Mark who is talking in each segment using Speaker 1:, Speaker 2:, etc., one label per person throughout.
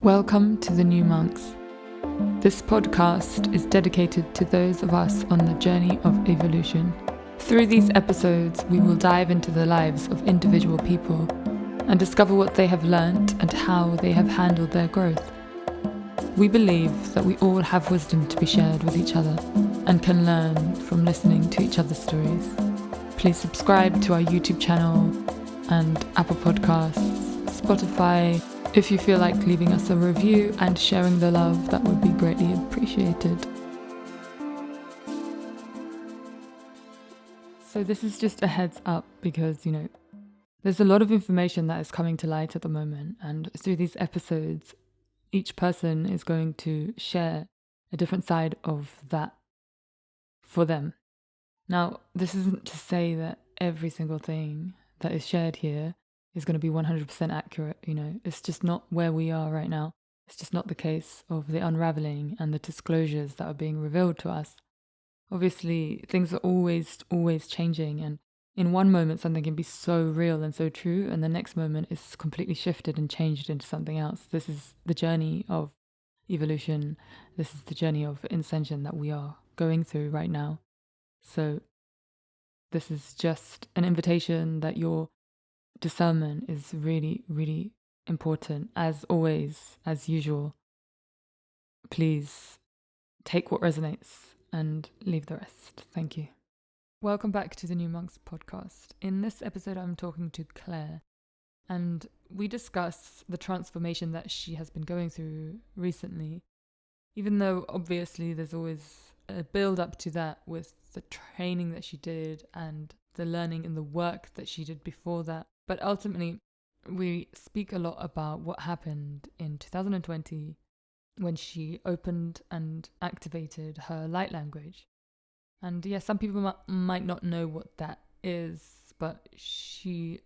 Speaker 1: Welcome to the New Monks. This podcast is dedicated to those of us on the journey of evolution. Through these episodes, we will dive into the lives of individual people and discover what they have learnt and how they have handled their growth. We believe that we all have wisdom to be shared with each other and can learn from listening to each other's stories. Please subscribe to our YouTube channel and Apple Podcasts, Spotify. If you feel like leaving us a review and sharing the love, that would be greatly appreciated. So this is just a heads up because, there's a lot of information that is coming to light at the moment, and through these episodes, each person is going to share a different side of that for them. Now, this isn't to say that every single thing that is shared here is going to be 100% accurate. It's just not where we are right now. It's just not the case of the unraveling and the disclosures that are being revealed to us. Obviously, things are always changing, and in one moment something can be so real and so true, and the next moment is completely shifted and changed into something else. This is the journey of evolution. This is the journey of ascension that we are going through right now. So this is just an invitation that your discernment is really, really important. As always, as usual, please take what resonates and leave the rest. Thank you. Welcome back to the New Monks podcast. In this episode, I'm talking to Claire, and we discuss the transformation that she has been going through recently, even though obviously there's always a build up to that with the training that she did and the learning and the work that she did before that. But ultimately, we speak a lot about what happened in 2020 when she opened and activated her light language. And yeah, some people might not know what that is, but she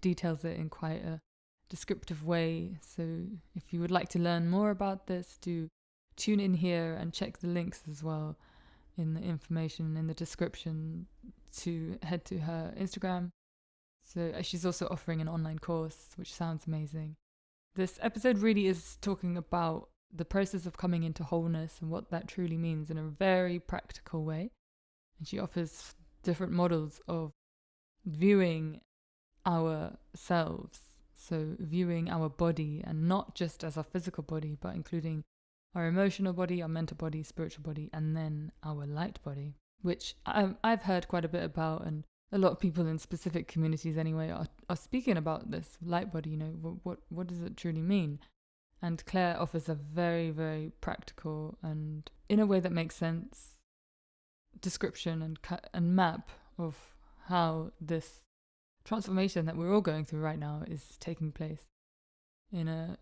Speaker 1: details it in quite a descriptive way. So if you would like to learn more about this, do tune in here and check the links as well in the information in the description to head to her Instagram. So she's also offering an online course, which sounds amazing. This episode really is talking about the process of coming into wholeness and what that truly means in a very practical way. And she offers different models of viewing ourselves. So viewing our body, and not just as our physical body, but including our emotional body, our mental body, spiritual body, and then our light body, which I've heard quite a bit about, and a lot of people in specific communities anyway are speaking about this light body. What does it truly mean? And Claire offers a very, very practical and, in a way that makes sense, description and map of how this transformation that we're all going through right now is taking place in a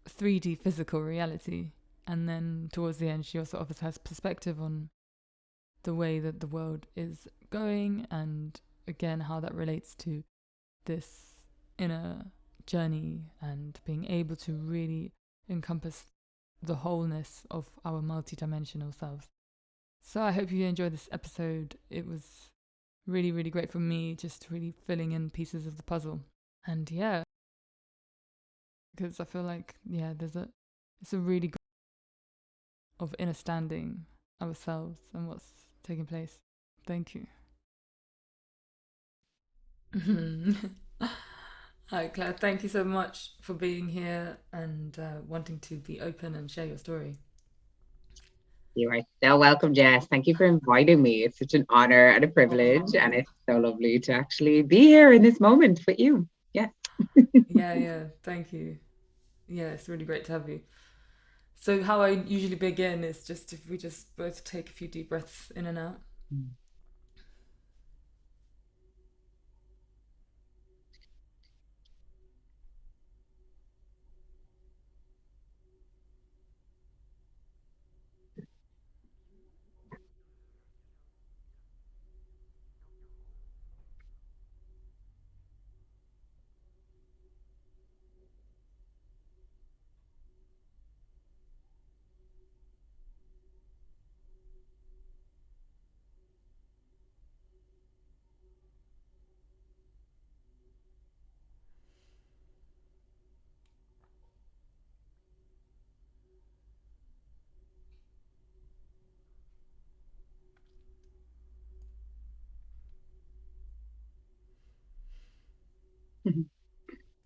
Speaker 1: 3D physical reality. And then towards the end, she also offers her perspective on the way that the world is going, and again, how that relates to this inner journey and being able to really encompass the wholeness of our multidimensional selves. So I hope you enjoyed this episode. It was really, really great for me, just really filling in pieces of the puzzle. And yeah, because I feel like, it's a really good of understanding ourselves and what's taking place. Thank you. Hi, Claire. Thank you so much for being here and wanting to be open and share your story.
Speaker 2: You are so welcome, Jess. Thank you for inviting me. It's such an honor and a privilege, and it's so lovely to actually be here in this moment with you. Yes.
Speaker 1: Yeah. Thank you. Yeah, it's really great to have you. So how I usually begin is just if we just both take a few deep breaths in and out.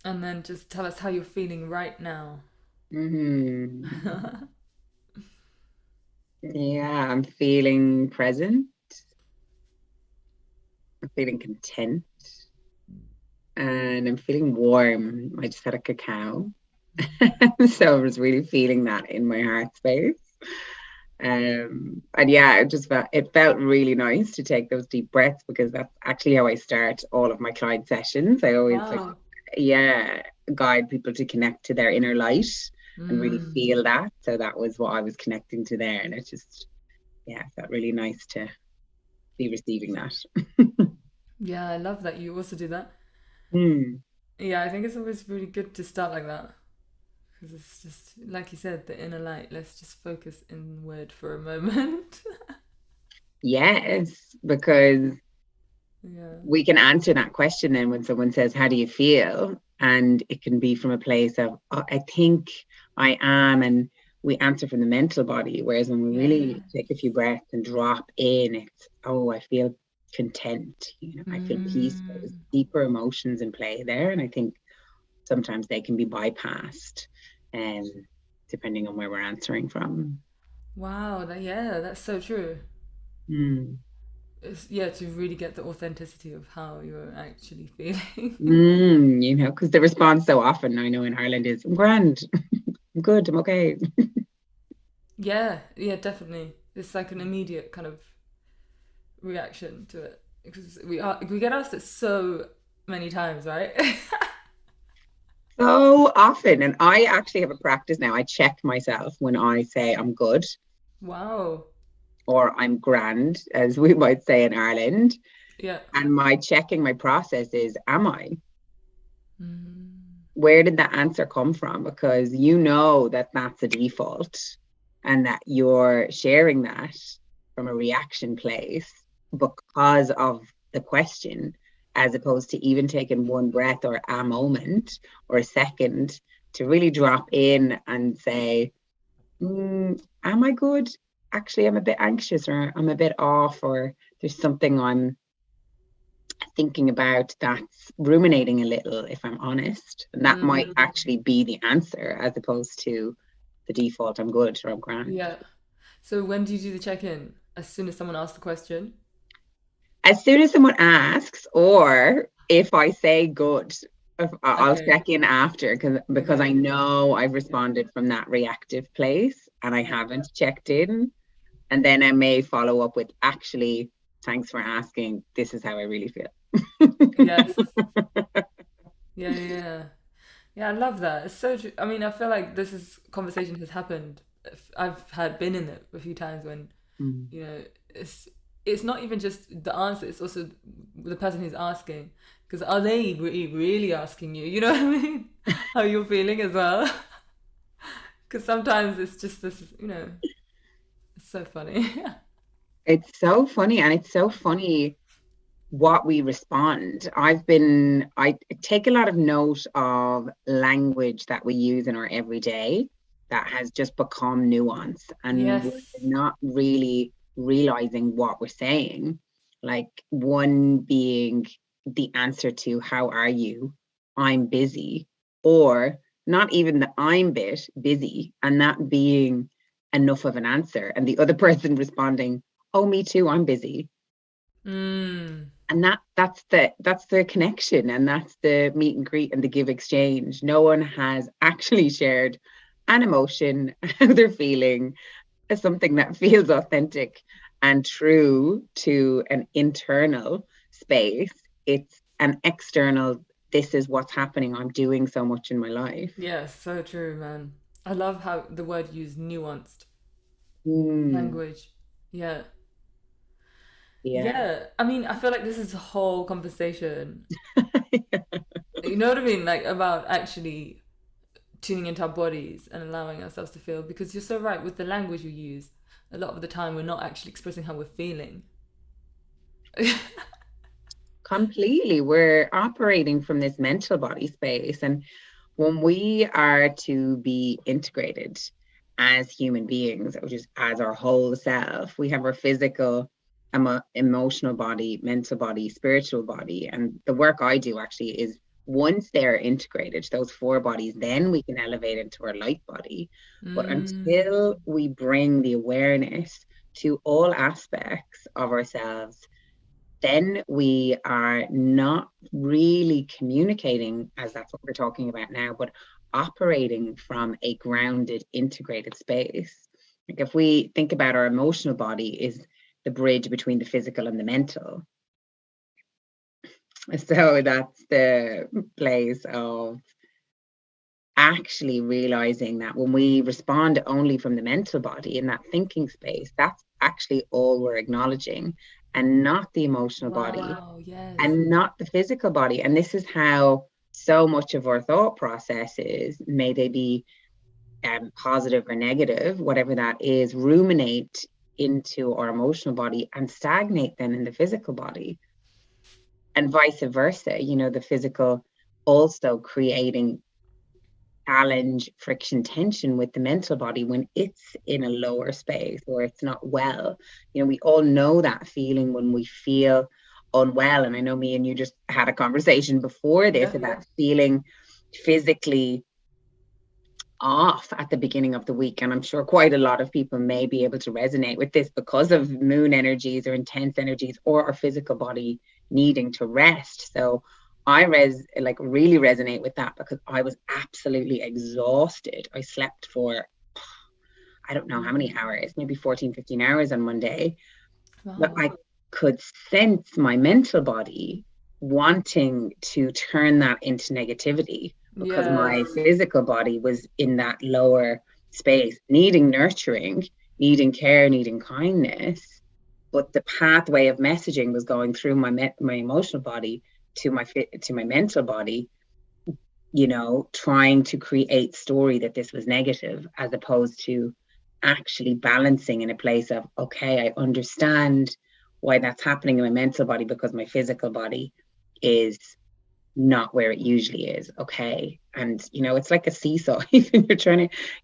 Speaker 1: And then just tell us how you're feeling right now.
Speaker 2: Hmm. Yeah, I'm feeling present. I'm feeling content. And I'm feeling warm. I just had a cacao. So I was really feeling that in my heart space. And yeah, it felt really nice to take those deep breaths because that's actually how I start all of my client sessions. I always
Speaker 1: Wow.
Speaker 2: yeah, guide people to connect to their inner light and really
Speaker 1: Mm.
Speaker 2: feel that. So that was what I was connecting to there. And it just, yeah, it felt really nice to be receiving that.
Speaker 1: Yeah, I love that you also do that.
Speaker 2: Hmm.
Speaker 1: Yeah, I think it's always really good to start like that. Because it's just, like you said, the inner light. Let's just focus inward for a moment.
Speaker 2: Yes, because
Speaker 1: Yeah.
Speaker 2: we can answer that question then when someone says, how do you feel? And it can be from a place of, oh, I think I am. And we answer from the mental body. Whereas when we
Speaker 1: Yeah.
Speaker 2: really take a few breaths and drop in, it's, oh, I feel content. I feel peaceful. There's
Speaker 1: Mm.
Speaker 2: deeper emotions in play there. And I think sometimes they can be bypassed, um, depending on where we're answering from.
Speaker 1: Wow. Yeah, that's so true.
Speaker 2: Mm.
Speaker 1: It's, yeah, to really get the authenticity of how you're actually feeling.
Speaker 2: Because the response so often I know in Ireland is, I'm grand, I'm good, I'm okay.
Speaker 1: Yeah, yeah, definitely. It's like an immediate kind of reaction to it because we get asked it so many times, right?
Speaker 2: So often. And I actually have a practice now. I check myself when I say I'm good
Speaker 1: Wow.
Speaker 2: or I'm grand, as we might say in Ireland.
Speaker 1: Yeah.
Speaker 2: And my checking my process is, am I?
Speaker 1: Mm.
Speaker 2: Where did that answer come from? Because you know that that's a default and that you're sharing that from a reaction place because of the question, as opposed to even taking one breath or a moment or a second to really drop in and say, am I good? Actually, I'm a bit anxious or I'm a bit off or there's something I'm thinking about that's ruminating a little, if I'm honest. And that might
Speaker 1: Mm.
Speaker 2: actually be the answer as opposed to the default, I'm good or I'm grand.
Speaker 1: Yeah. So when do you do the check-in? As soon as someone asks the question?
Speaker 2: As soon as someone asks, or if I say good, I'll
Speaker 1: Okay.
Speaker 2: check in after because I
Speaker 1: Okay.
Speaker 2: know I've responded from that reactive place and I
Speaker 1: Yeah.
Speaker 2: haven't checked in. And then I may follow up with, actually, thanks for asking. This is how I really feel.
Speaker 1: Yes. Yeah, yeah, yeah. Yeah, I love that. It's so true. I mean, I feel like this is conversation has happened. I've had been in it a few times when,
Speaker 2: Mm.
Speaker 1: you know, it's not even just the answer, it's also the person who's asking. Because are they really asking you? You know what I mean? How you're feeling as well. Because sometimes it's just this, it's so funny.
Speaker 2: It's so funny, and it's so funny what we respond. I take a lot of note of language that we use in our everyday that has just become nuance, and we're
Speaker 1: Yes.
Speaker 2: not really realizing what we're saying. Like one being the answer to, how are you? I'm busy, or not even the I'm bit busy, and that being enough of an answer, and the other person responding, oh, me too, I'm busy.
Speaker 1: Mm.
Speaker 2: And that's the connection, and that's the meet and greet and the give exchange. No one has actually shared an emotion, how they're feeling, as something that feels authentic and true to an internal space. It's an external, this is what's happening, I'm doing so much in my life.
Speaker 1: Yeah, so true, man. I love how the word used nuanced
Speaker 2: Mm,
Speaker 1: language. Yeah.
Speaker 2: yeah.
Speaker 1: Yeah, I mean, I feel like this is a whole conversation. You know what I mean? Like about actually tuning into our bodies and allowing ourselves to feel. Because you're so right with the language we use. A lot of the time, we're not actually expressing how we're feeling.
Speaker 2: Completely, we're operating from this mental body space, and when we are to be integrated as human beings, which is as our whole self, we have our physical, emotional body, mental body, spiritual body. And the work I do actually is Once they're integrated, those four bodies, then we can elevate into our light body. But until we bring the awareness to all aspects of ourselves, then we are not really communicating, as that's what we're talking about now, but operating from a grounded, integrated space. Like if we think about our emotional body is the bridge between the physical and the mental. So that's the place of actually realizing that when we respond only from the mental body in that thinking space, that's actually all we're acknowledging, and not the emotional body
Speaker 1: Wow, yes.
Speaker 2: and not the physical body. And this is how so much of our thought processes, may they be positive or negative, whatever that is, ruminate into our emotional body and stagnate then in the physical body, and vice versa. You know, the physical also creating challenge, friction, tension with the mental body when it's in a lower space or it's not well. You know, we all know that feeling when we feel unwell. And I know me and you just had a conversation before this about feeling physically off at the beginning of the week. And I'm sure quite a lot of people may be able to resonate with this because of moon energies or intense energies or our physical body needing to rest. So I really resonate with that because I was absolutely exhausted. I slept for I don't know how many hours, maybe 14, 15 hours on Monday. But
Speaker 1: Wow.
Speaker 2: I could sense my mental body wanting to turn that into negativity because
Speaker 1: Yes.
Speaker 2: my physical body was in that lower space, needing nurturing, needing care, needing kindness. But the pathway of messaging was going through my emotional body to my mental body, you know, trying to create story that this was negative, as opposed to actually balancing in a place of, okay, I understand why that's happening in my mental body because my physical body is not where it usually is. Okay. And you know, it's like a seesaw. Even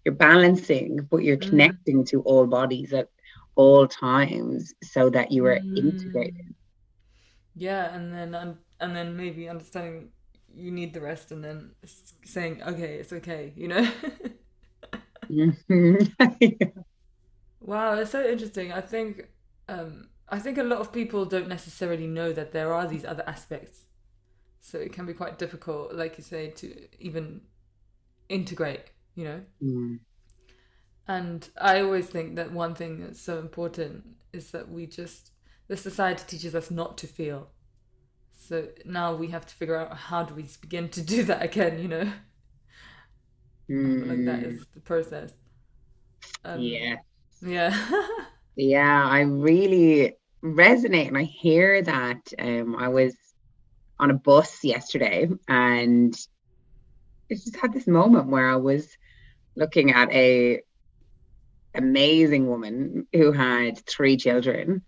Speaker 2: you're balancing, but you're connecting to all bodies at all times so that you are integrated.
Speaker 1: Yeah, and then maybe understanding you need the rest, and then saying, okay, it's okay, you know. Wow, it's so interesting. I think a lot of people don't necessarily know that there are these other aspects, so it can be quite difficult, like you say, to even integrate, you know.
Speaker 2: Mm,
Speaker 1: And I always think that one thing that's so important is that the society teaches us not to feel. So now we have to figure out how do we begin to do that again, you know? I feel like that
Speaker 2: mm,
Speaker 1: is the process. Um,
Speaker 2: yeah.
Speaker 1: yeah.
Speaker 2: Yeah, I really resonate and I hear that. I was on a bus yesterday and I just had this moment where I was looking at a amazing woman who had three children.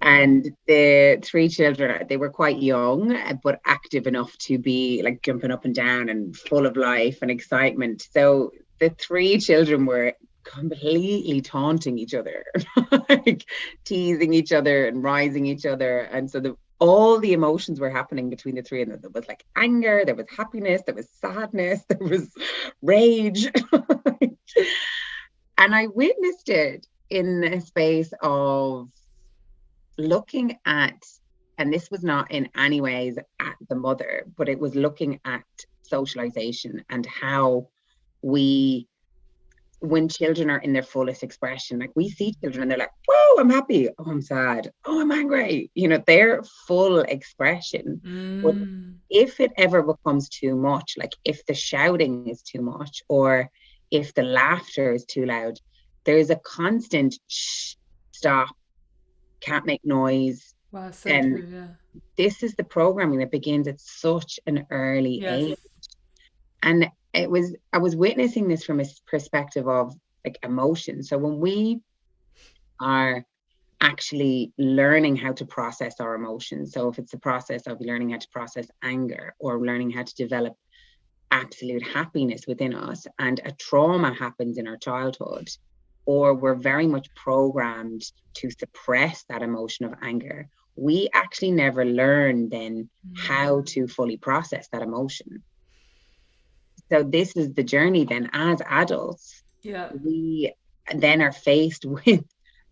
Speaker 2: And the three children, they were quite young, but active enough to be like jumping up and down and full of life and excitement. So the three children were completely taunting each other, like teasing each other and rising each other. And so all the emotions were happening between the three of them. There was like anger, there was happiness, there was sadness, there was rage. And I witnessed it in a space of looking at, and this was not in any ways at the mother, but it was looking at socialization and how we, when children are in their fullest expression, like we see children and they're like, whoa, I'm happy. Oh, I'm sad. Oh, I'm angry. You know, their full expression. But if it ever becomes too much, like if the shouting is too much or if the laughter is too loud, there's a constant shh, stop, can't make noise.
Speaker 1: Wow, so
Speaker 2: And
Speaker 1: true, yeah.
Speaker 2: this is the programming that begins at such an early
Speaker 1: Yes.
Speaker 2: age. And I was witnessing this from a perspective of like emotion. So when we are actually learning how to process our emotions, so if it's the process of learning how to process anger or learning how to develop absolute happiness within us, and a trauma happens in our childhood, or we're very much programmed to suppress that emotion of anger, we actually never learn then how to fully process that emotion. So this is the journey then as adults.
Speaker 1: Yeah.
Speaker 2: We then are faced with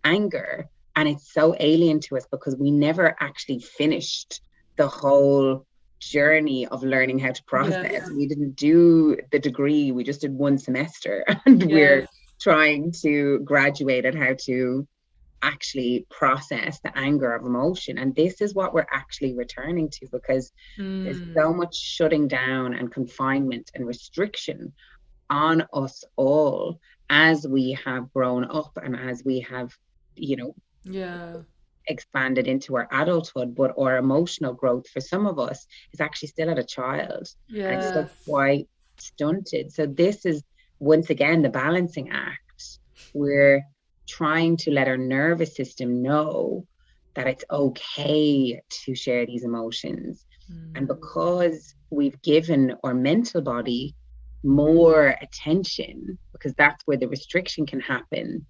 Speaker 2: anger, and it's so alien to us because we never actually finished the whole journey of learning how to process.
Speaker 1: Yes.
Speaker 2: We didn't do the degree, we just did one semester and we're
Speaker 1: Yes.
Speaker 2: trying to graduate at how to actually process the anger of emotion. And this is what we're actually returning to, because there's so much shutting down and confinement and restriction on us all as we have grown up and as we have, you know,
Speaker 1: Yeah.
Speaker 2: expanded into our adulthood. But our emotional growth for some of us is actually still at a child, and it's still
Speaker 1: Yes.
Speaker 2: quite stunted. So this is once again the balancing act. We're trying to let our nervous system know that it's okay to share these emotions. And because we've given our mental body more attention, because that's where the restriction can happen,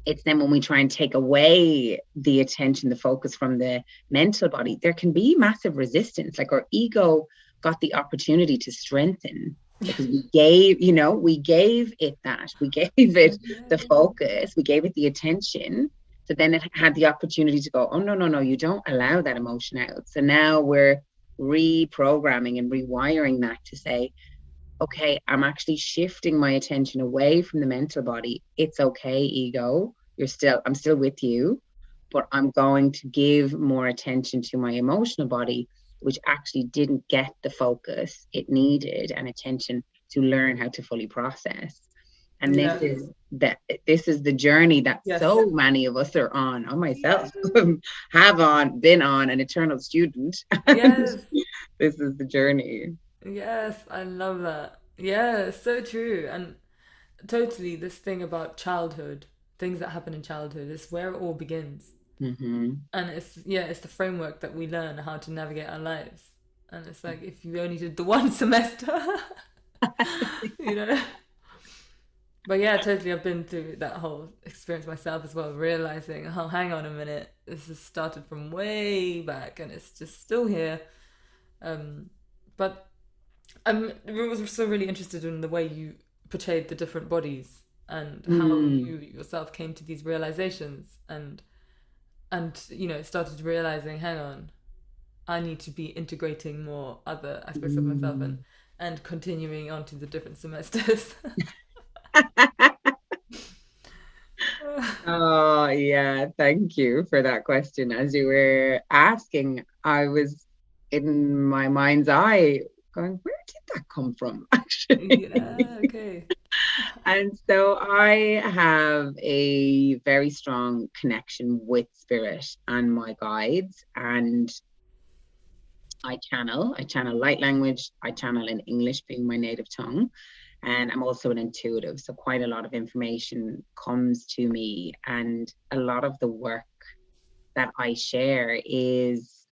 Speaker 2: it's then when we try and take away the attention, the focus from the mental body, there can be massive resistance. Like our ego got the opportunity to strengthen because we gave it that. We gave it the focus, we gave it the attention. So then it had the opportunity to go, oh, no, no, no, you don't allow that emotion out. So now we're reprogramming and rewiring that to say, okay, I'm actually shifting my attention away from the mental body. It's okay, ego. I'm still with you, but I'm going to give more attention to my emotional body, which actually didn't get the focus it needed and attention to learn how to fully process. And
Speaker 1: Yeah.
Speaker 2: this is the journey that
Speaker 1: Yes.
Speaker 2: so many of us are on. I myself been on an eternal student. And
Speaker 1: Yes.
Speaker 2: this is the journey.
Speaker 1: Yes. I love that. Yeah, so true. And totally this thing about childhood, things that happen in childhood is where it all begins.
Speaker 2: Mm-hmm.
Speaker 1: And it's the framework that we learn how to navigate our lives. And it's like if you only did the one semester, you know. But yeah, totally. I've been through that whole experience myself as well, realizing, oh, hang on a minute, this has started from way back, and it's just still here. But I'm also really interested in the way you portrayed the different bodies and how
Speaker 2: Mm,
Speaker 1: you yourself came to these realizations and started realizing, hang on, I need to be integrating more other aspects of myself
Speaker 2: mm.
Speaker 1: and continuing on to the different semesters.
Speaker 2: Oh, yeah. Thank you for that question. As you were asking, I was in my mind's eye going, where did that come from, actually?
Speaker 1: Yeah, okay.
Speaker 2: And so I have a very strong connection with spirit and my guides, and I channel light language, I channel in English being my native tongue, and I'm also an intuitive. So quite a lot of information comes to me, and a lot of the work that I share is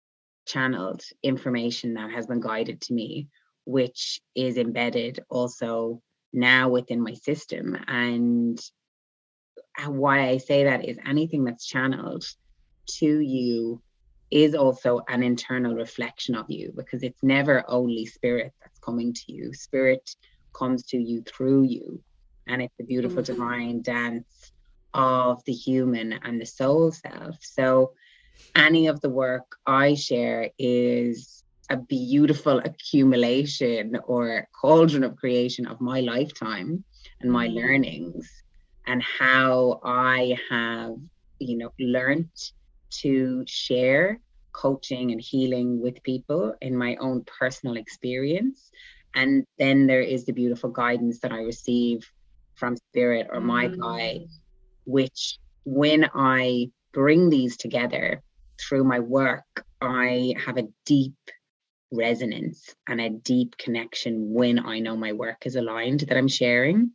Speaker 2: channeled information that has been guided to me, which is embedded also now within my system. And why I say that is anything that's channeled to you is also an internal reflection of you, because it's never only spirit that's coming to you. Spirit comes to you through you. And it's the beautiful
Speaker 1: Oof.
Speaker 2: divine dance of the human and the soul self. So any of the work I share is a beautiful accumulation or cauldron of creation of my lifetime and my learnings, and how I have, learned to share coaching and healing with people in my own personal experience. And then there is the beautiful guidance that I receive from spirit or my guide, which when I bring these together through my work, I have a deep resonance and a deep connection when I know my work is aligned that I'm sharing.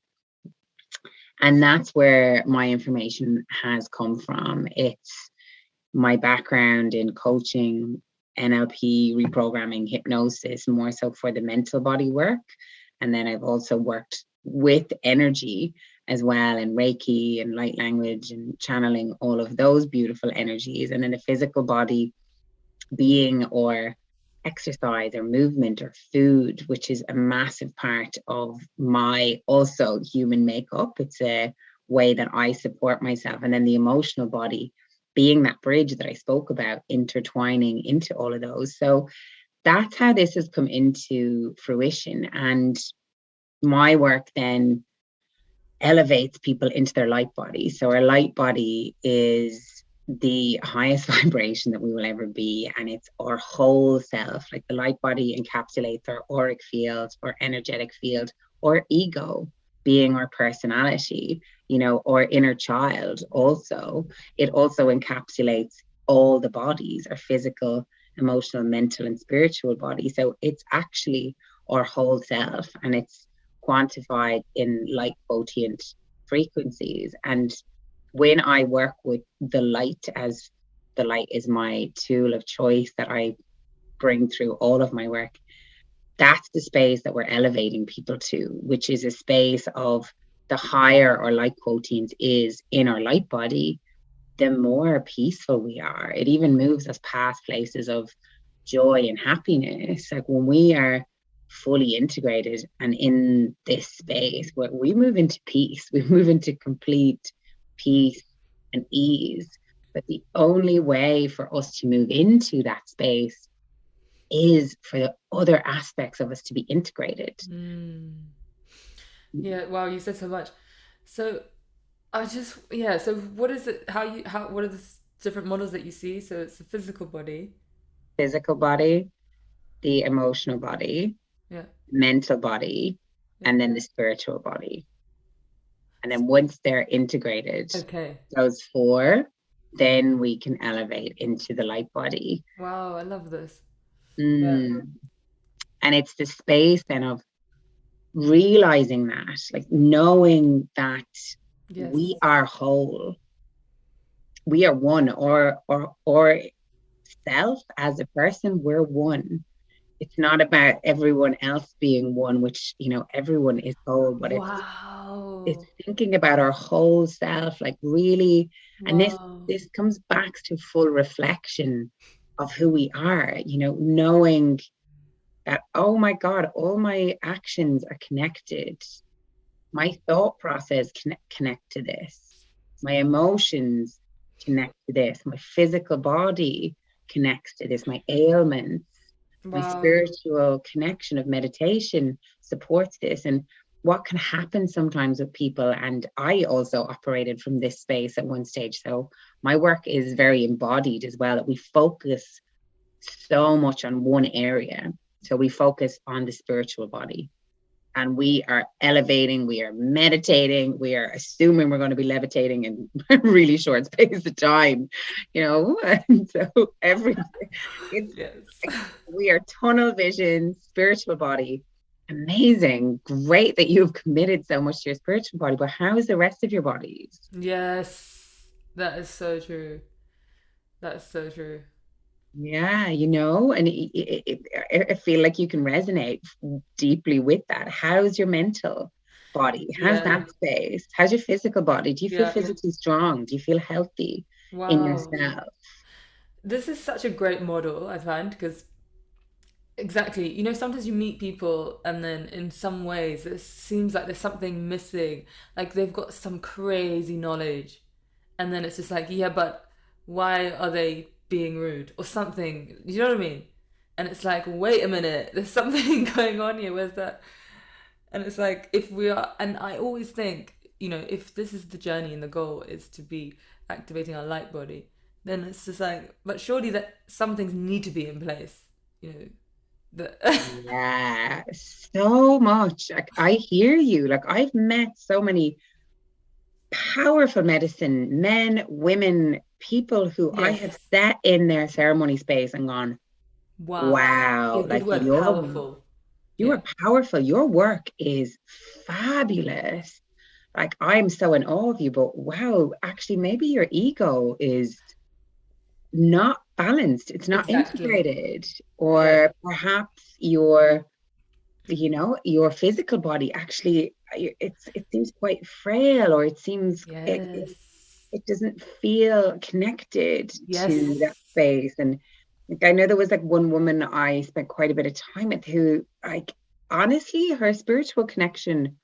Speaker 2: And that's where my information has come from. It's my background in coaching, NLP, reprogramming, hypnosis, more so for the mental body work. And then I've also worked with energy as well, and Reiki and light language and channeling all of those beautiful energies. And then the physical body being or exercise or movement or food, which is a massive part of my also human makeup. It's a way that I support myself. And then the emotional body being that bridge that I spoke about, intertwining into all of those. So that's how this has come into fruition. And my work then elevates people into their light body. So our light body is the highest vibration that we will ever be, and it's our whole self. Like the light body encapsulates our auric field, or energetic field, or ego, being our personality, or inner child. Also, it also encapsulates all the bodies, our physical, emotional, mental, and spiritual body. So it's actually our whole self, and it's quantified in light quotient frequencies. And when I work with the light, as the light is my tool of choice that I bring through all of my work, that's the space that we're elevating people to, which is a space of the higher our light quotient is in our light body, the more peaceful we are. It even moves us past places of joy and happiness. Like when we are fully integrated and in this space where we move into peace, we move into complete peace and ease. But the only way for us to move into that space is for the other aspects of us to be integrated.
Speaker 1: Yeah, wow, you said so much. So so what is it, what are the different models that you see? So it's the physical body.
Speaker 2: Physical body, the emotional body,
Speaker 1: Yeah.
Speaker 2: mental body,
Speaker 1: Yeah.
Speaker 2: and then the spiritual body. And then once they're integrated,
Speaker 1: Okay.
Speaker 2: those four, then we can elevate into the light body.
Speaker 1: Wow, I love this. Yeah.
Speaker 2: And it's the space then of realizing that, like knowing that
Speaker 1: Yes.
Speaker 2: we are whole, we are one, or self as a person, we're one. It's not about everyone else being one, which everyone is whole, but it's
Speaker 1: Wow.
Speaker 2: thinking about our whole self, like really. And this
Speaker 1: Wow.
Speaker 2: this comes back to full reflection of who we are, knowing that, oh my God, all my actions are connected. My thought process connect to this. My emotions connect to this. My physical body connects to this. My ailments, my
Speaker 1: Wow.
Speaker 2: spiritual connection of meditation supports this. And what can happen sometimes with people, and I also operated from this space at one stage. So my work is very embodied as well. We focus so much on one area. So we focus on the spiritual body, and we are elevating, we are meditating, we are assuming we're going to be levitating in a really short space of time, and so it's
Speaker 1: Yes.
Speaker 2: like we are tunnel vision, spiritual body. Amazing, great that you've committed so much to your spiritual body, but how is the rest of your bodies?
Speaker 1: Yes. That is so true. That's so true.
Speaker 2: Yeah, and I feel like you can resonate deeply with that. How's your mental body? How's
Speaker 1: Yeah.
Speaker 2: that space? How's your physical body? Do you feel
Speaker 1: Yeah.
Speaker 2: physically strong? Do you feel healthy in
Speaker 1: Wow.
Speaker 2: yourself?
Speaker 1: This is such a great model, I find, because exactly, sometimes you meet people and then in some ways it seems like there's something missing. Like they've got some crazy knowledge. And then it's just like, yeah, but why are they being rude or something? You know what I mean? And it's like, wait a minute, there's something going on here. Where's that? And it's like, if we are, and I always think, if this is the journey and the goal is to be activating our light body, then it's just like, but surely that some things need to be in place, that
Speaker 2: Yeah, so much. Like I hear you. Like I've met so many powerful medicine men, women, people who I
Speaker 1: yes,
Speaker 2: have sat in their ceremony space and gone,
Speaker 1: wow, yeah,
Speaker 2: wow,
Speaker 1: good
Speaker 2: like
Speaker 1: word, powerful,
Speaker 2: you
Speaker 1: yeah,
Speaker 2: are powerful. Your work is fabulous. Like I'm so in awe of you, but wow, actually maybe your ego is not balanced. It's not
Speaker 1: exactly,
Speaker 2: integrated.
Speaker 1: yes,
Speaker 2: Or perhaps your physical body actually it seems quite frail, or it seems
Speaker 1: Yes.
Speaker 2: it doesn't feel connected to that
Speaker 1: Yes.
Speaker 2: space. And like, I know there was like one woman I spent quite a bit of time with who, like, honestly, her spiritual connection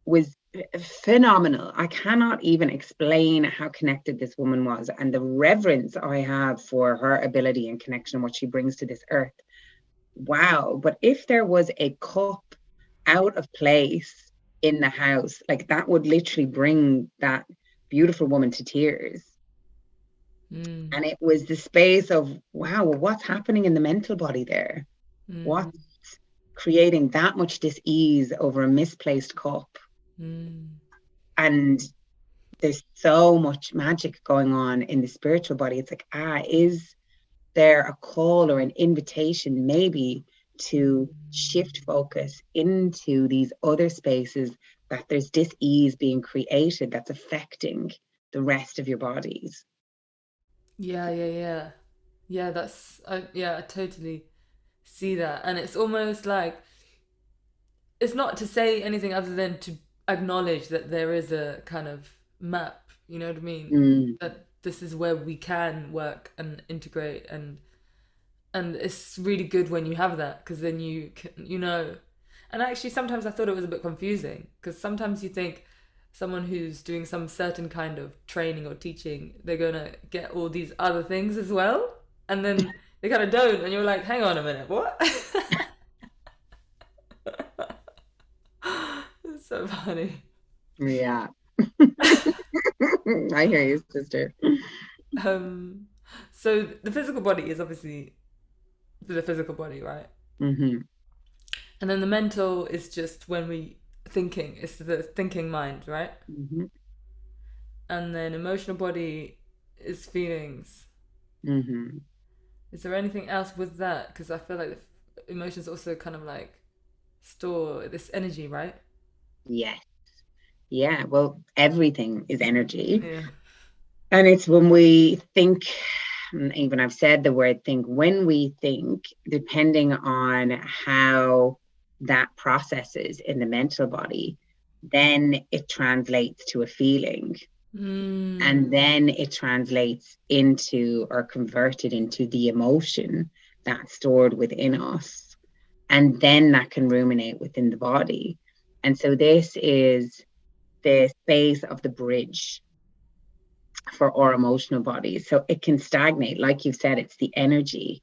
Speaker 2: was phenomenal. I cannot even explain how connected this woman was, and the reverence I have for her ability and connection, what she brings to this earth. Wow. But if there was a cup out of place in the house, like that would literally bring that beautiful woman to tears.
Speaker 1: Mm.
Speaker 2: And it was the space of, wow, well, what's happening in the mental body there?
Speaker 1: Mm.
Speaker 2: What's creating that much dis-ease over a misplaced cup?
Speaker 1: Mm.
Speaker 2: And there's so much magic going on in the spiritual body. It's like, is there a call or an invitation maybe to shift focus into these other spaces, that there's dis-ease being created that's affecting the rest of your bodies?
Speaker 1: Yeah, yeah, yeah. Yeah, I totally see that. And it's almost like it's not to say anything other than to acknowledge that there is a kind of map, you know what I mean?
Speaker 2: Mm.
Speaker 1: That this is where we can work and integrate, and it's really good when you have that, because then you can, you know. And actually sometimes I thought it was a bit confusing, because sometimes you think someone who's doing some certain kind of training or teaching, they're going to get all these other things as well, and then they kind of don't, and you're like, hang on a minute, what? It's so funny.
Speaker 2: Yeah. I hear you, sister.
Speaker 1: um so the physical body is obviously the physical body, right?
Speaker 2: Mm-hmm.
Speaker 1: And then the mental is just when we thinking, it's the thinking mind, right?
Speaker 2: Mm-hmm.
Speaker 1: And then emotional body is feelings.
Speaker 2: Mm-hmm.
Speaker 1: Is there anything else with that? Because I feel like the emotions also kind of like store this energy, right?
Speaker 2: Yes. Yeah. Well, everything is energy.
Speaker 1: Yeah.
Speaker 2: And it's when we think, and even I've said the word think, when we think, depending on how that processes in the mental body, then it translates to a feeling. And
Speaker 1: Mm.
Speaker 2: then it translates into, or converted into, the emotion that's stored within us. And then that can ruminate within the body. And so this is the space of the bridge for our emotional bodies. So it can stagnate. Like you've said, it's the energy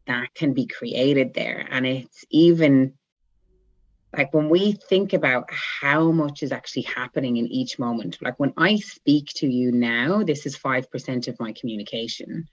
Speaker 2: that can be created there. And it's even like when we think about how much is actually happening in each moment, like when I speak to you now, this is 5% of my communication,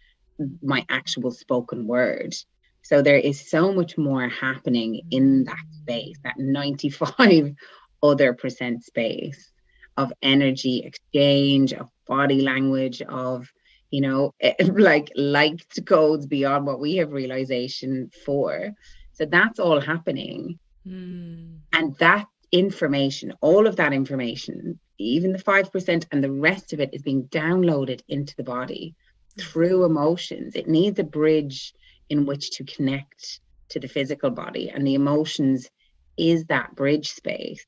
Speaker 2: my actual spoken word. So there is so much more happening in that space, that 95 other percent space of energy exchange, of body language, of, like liked codes beyond what we have realization for. So that's all happening.
Speaker 1: Mm.
Speaker 2: And that information, all of that information, even the 5% and the rest of it, is being downloaded into the body through emotions. It needs a bridge in which to connect to the physical body. And the emotions is that bridge space.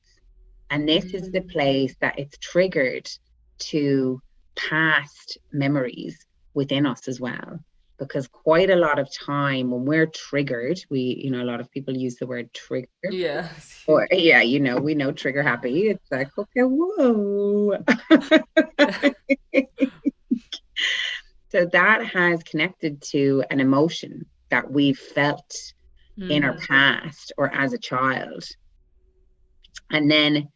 Speaker 2: And this is the
Speaker 1: Mm.
Speaker 2: place that it's triggered to past memories within us as well. Because quite a lot of time when we're triggered, a lot of people use the word trigger.
Speaker 1: Yeah, it's
Speaker 2: Or
Speaker 1: huge.
Speaker 2: yeah, we know trigger happy. It's like, okay, whoa. So that has connected to an emotion that we've felt in our
Speaker 1: Mm.
Speaker 2: past or as a child. And then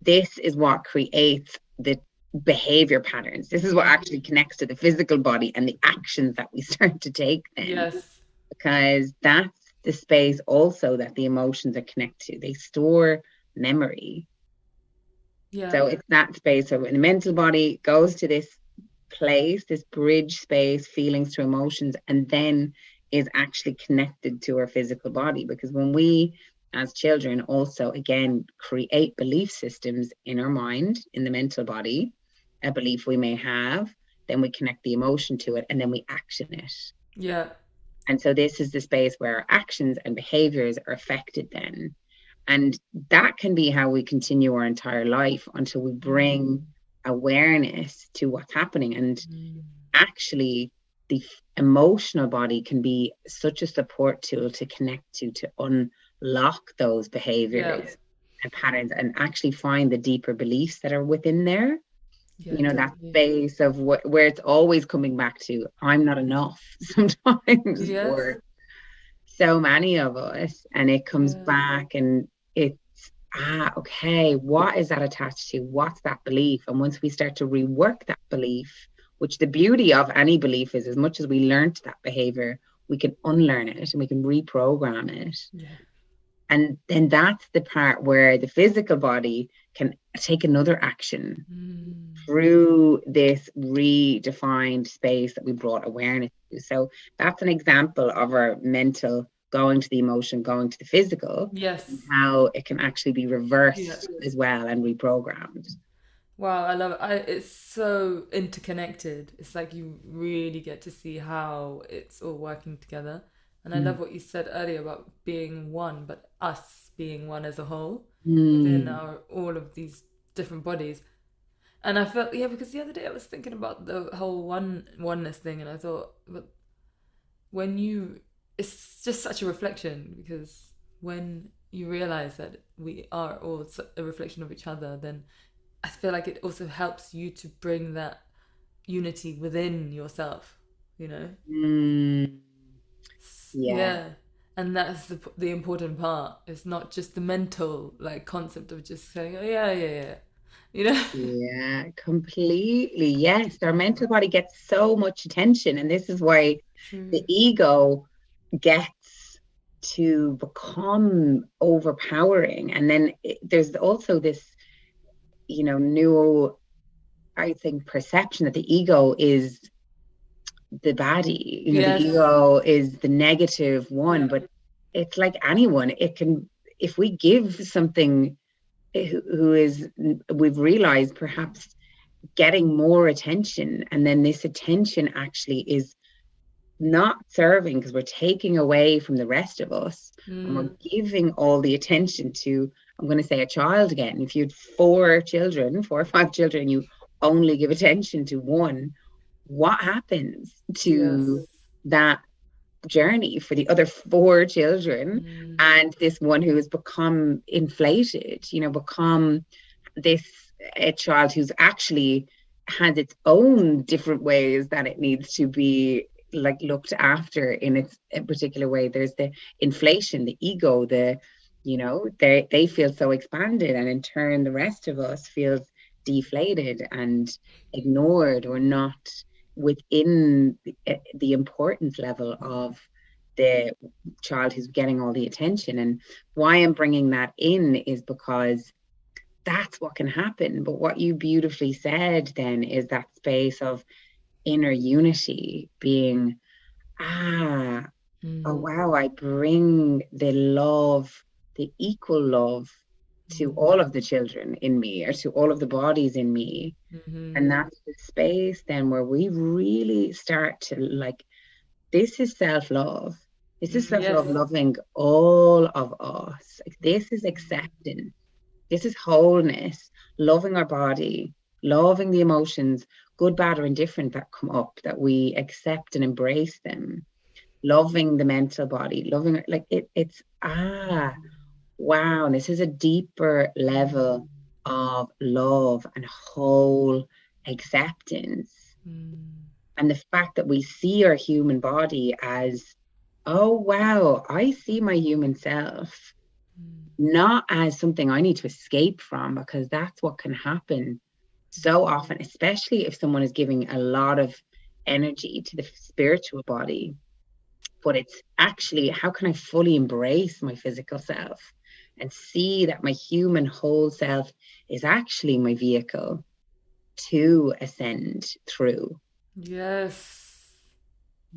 Speaker 2: this is what creates the behavior patterns. This is what actually connects to the physical body and the actions that we start to take then,
Speaker 1: Yes.
Speaker 2: because that's the space also that the emotions are connected to. They store memory.
Speaker 1: Yeah.
Speaker 2: So it's that space. So when the mental body goes to this place, this bridge space, feelings to emotions, and then is actually connected to our physical body. Because when we, as children, also again create belief systems in our mind, in the mental body, a belief we may have, then we connect the emotion to it and then we action it.
Speaker 1: Yeah.
Speaker 2: And so this is the space where our actions and behaviors are affected then. And that can be how we continue our entire life until we
Speaker 1: Mm.
Speaker 2: bring awareness to what's happening. And
Speaker 1: Mm.
Speaker 2: actually, the emotional body can be such a support tool to connect to unlock those
Speaker 1: Yeah.
Speaker 2: behaviors and patterns and actually find the deeper beliefs that are within there.
Speaker 1: Yeah,
Speaker 2: You know, that
Speaker 1: totally.
Speaker 2: space of where it's always coming back to, I'm not enough sometimes
Speaker 1: Yes.
Speaker 2: for so many of us. And it comes
Speaker 1: Yeah.
Speaker 2: back and it's, okay, what is that attached to? What's that belief? And once we start to rework that belief, which the beauty of any belief is, as much as we learned that behavior, we can unlearn it and we can reprogram it.
Speaker 1: Yeah.
Speaker 2: And then that's the part where the physical body can take another action
Speaker 1: Mm.
Speaker 2: through this redefined space that we brought awareness to. So that's an example of our mental going to the emotion, going to the physical, and
Speaker 1: Yes.
Speaker 2: how it can actually be
Speaker 1: Yeah.
Speaker 2: reversed as well and reprogrammed.
Speaker 1: Wow, I love it. It's so interconnected. It's like you really get to see how it's all working together. And I love
Speaker 2: Mm.
Speaker 1: what you said earlier about being one, but us being one as a whole within
Speaker 2: Mm.
Speaker 1: our all of these different bodies. And I felt, yeah, because the other day I was thinking about the whole oneness thing, and I thought, but when you, it's just such a reflection, because when you realize that we are all a reflection of each other, then I feel like it also helps you to bring that unity within yourself, you know?
Speaker 2: Mm. Yeah.
Speaker 1: Yeah. And that's the important part. It's not just the mental like concept of just saying, oh yeah, yeah, yeah. You know?
Speaker 2: Yeah, completely. Yes, our mental body gets so much attention, and this is why the
Speaker 1: True.
Speaker 2: ego gets to become overpowering. And then there's also this, new, I think, perception that the ego is the baddie, the
Speaker 1: Yes.
Speaker 2: ego is the negative one.
Speaker 1: Yeah.
Speaker 2: But it's like anyone, it can, if we give something who is, we've realized perhaps getting more attention, and then this attention actually is not serving because we're taking away from the rest of us, and we're
Speaker 1: Mm.
Speaker 2: giving all the attention to, I'm going to say, a child again. If you had 4 children, 4 or 5 children, you only give attention to one, what happens
Speaker 1: Yes.
Speaker 2: to that journey for the other 4 children?
Speaker 1: Mm.
Speaker 2: And this one who has become inflated, become this a child who's actually has its own different ways that it needs to be like looked after in its particular way. There's the inflation, the ego, they feel so expanded, and in turn the rest of us feels deflated and ignored, or not within the importance level of the child who's getting all the attention. And why I'm bringing that in is because that's what can happen. But what you beautifully said then is that space of inner unity being, ah, oh
Speaker 1: Mm.
Speaker 2: wow, I bring the love, the equal love to
Speaker 1: Mm.
Speaker 2: all of the children in me, or to all of the bodies in me. And
Speaker 1: Mm-hmm.
Speaker 2: that's the space then where we really start to like, this is self-love. This is
Speaker 1: Mm. Yes.
Speaker 2: self-love, loving all of us. Like, this is acceptance. This is wholeness, loving our body, loving the emotions, good, bad, or indifferent that come up, that we accept and embrace them, loving the mental body, loving like it's wow, this is a deeper level of love and whole acceptance.
Speaker 1: Mm.
Speaker 2: And the fact that we see our human body as, oh wow, I see my human self
Speaker 1: Mm.
Speaker 2: not as something I need to escape from, because that's what can happen so often, especially if someone is giving a lot of energy to the spiritual body. But it's actually, how can I fully embrace my physical self and see that my human whole self is actually my vehicle to ascend through?
Speaker 1: Yes.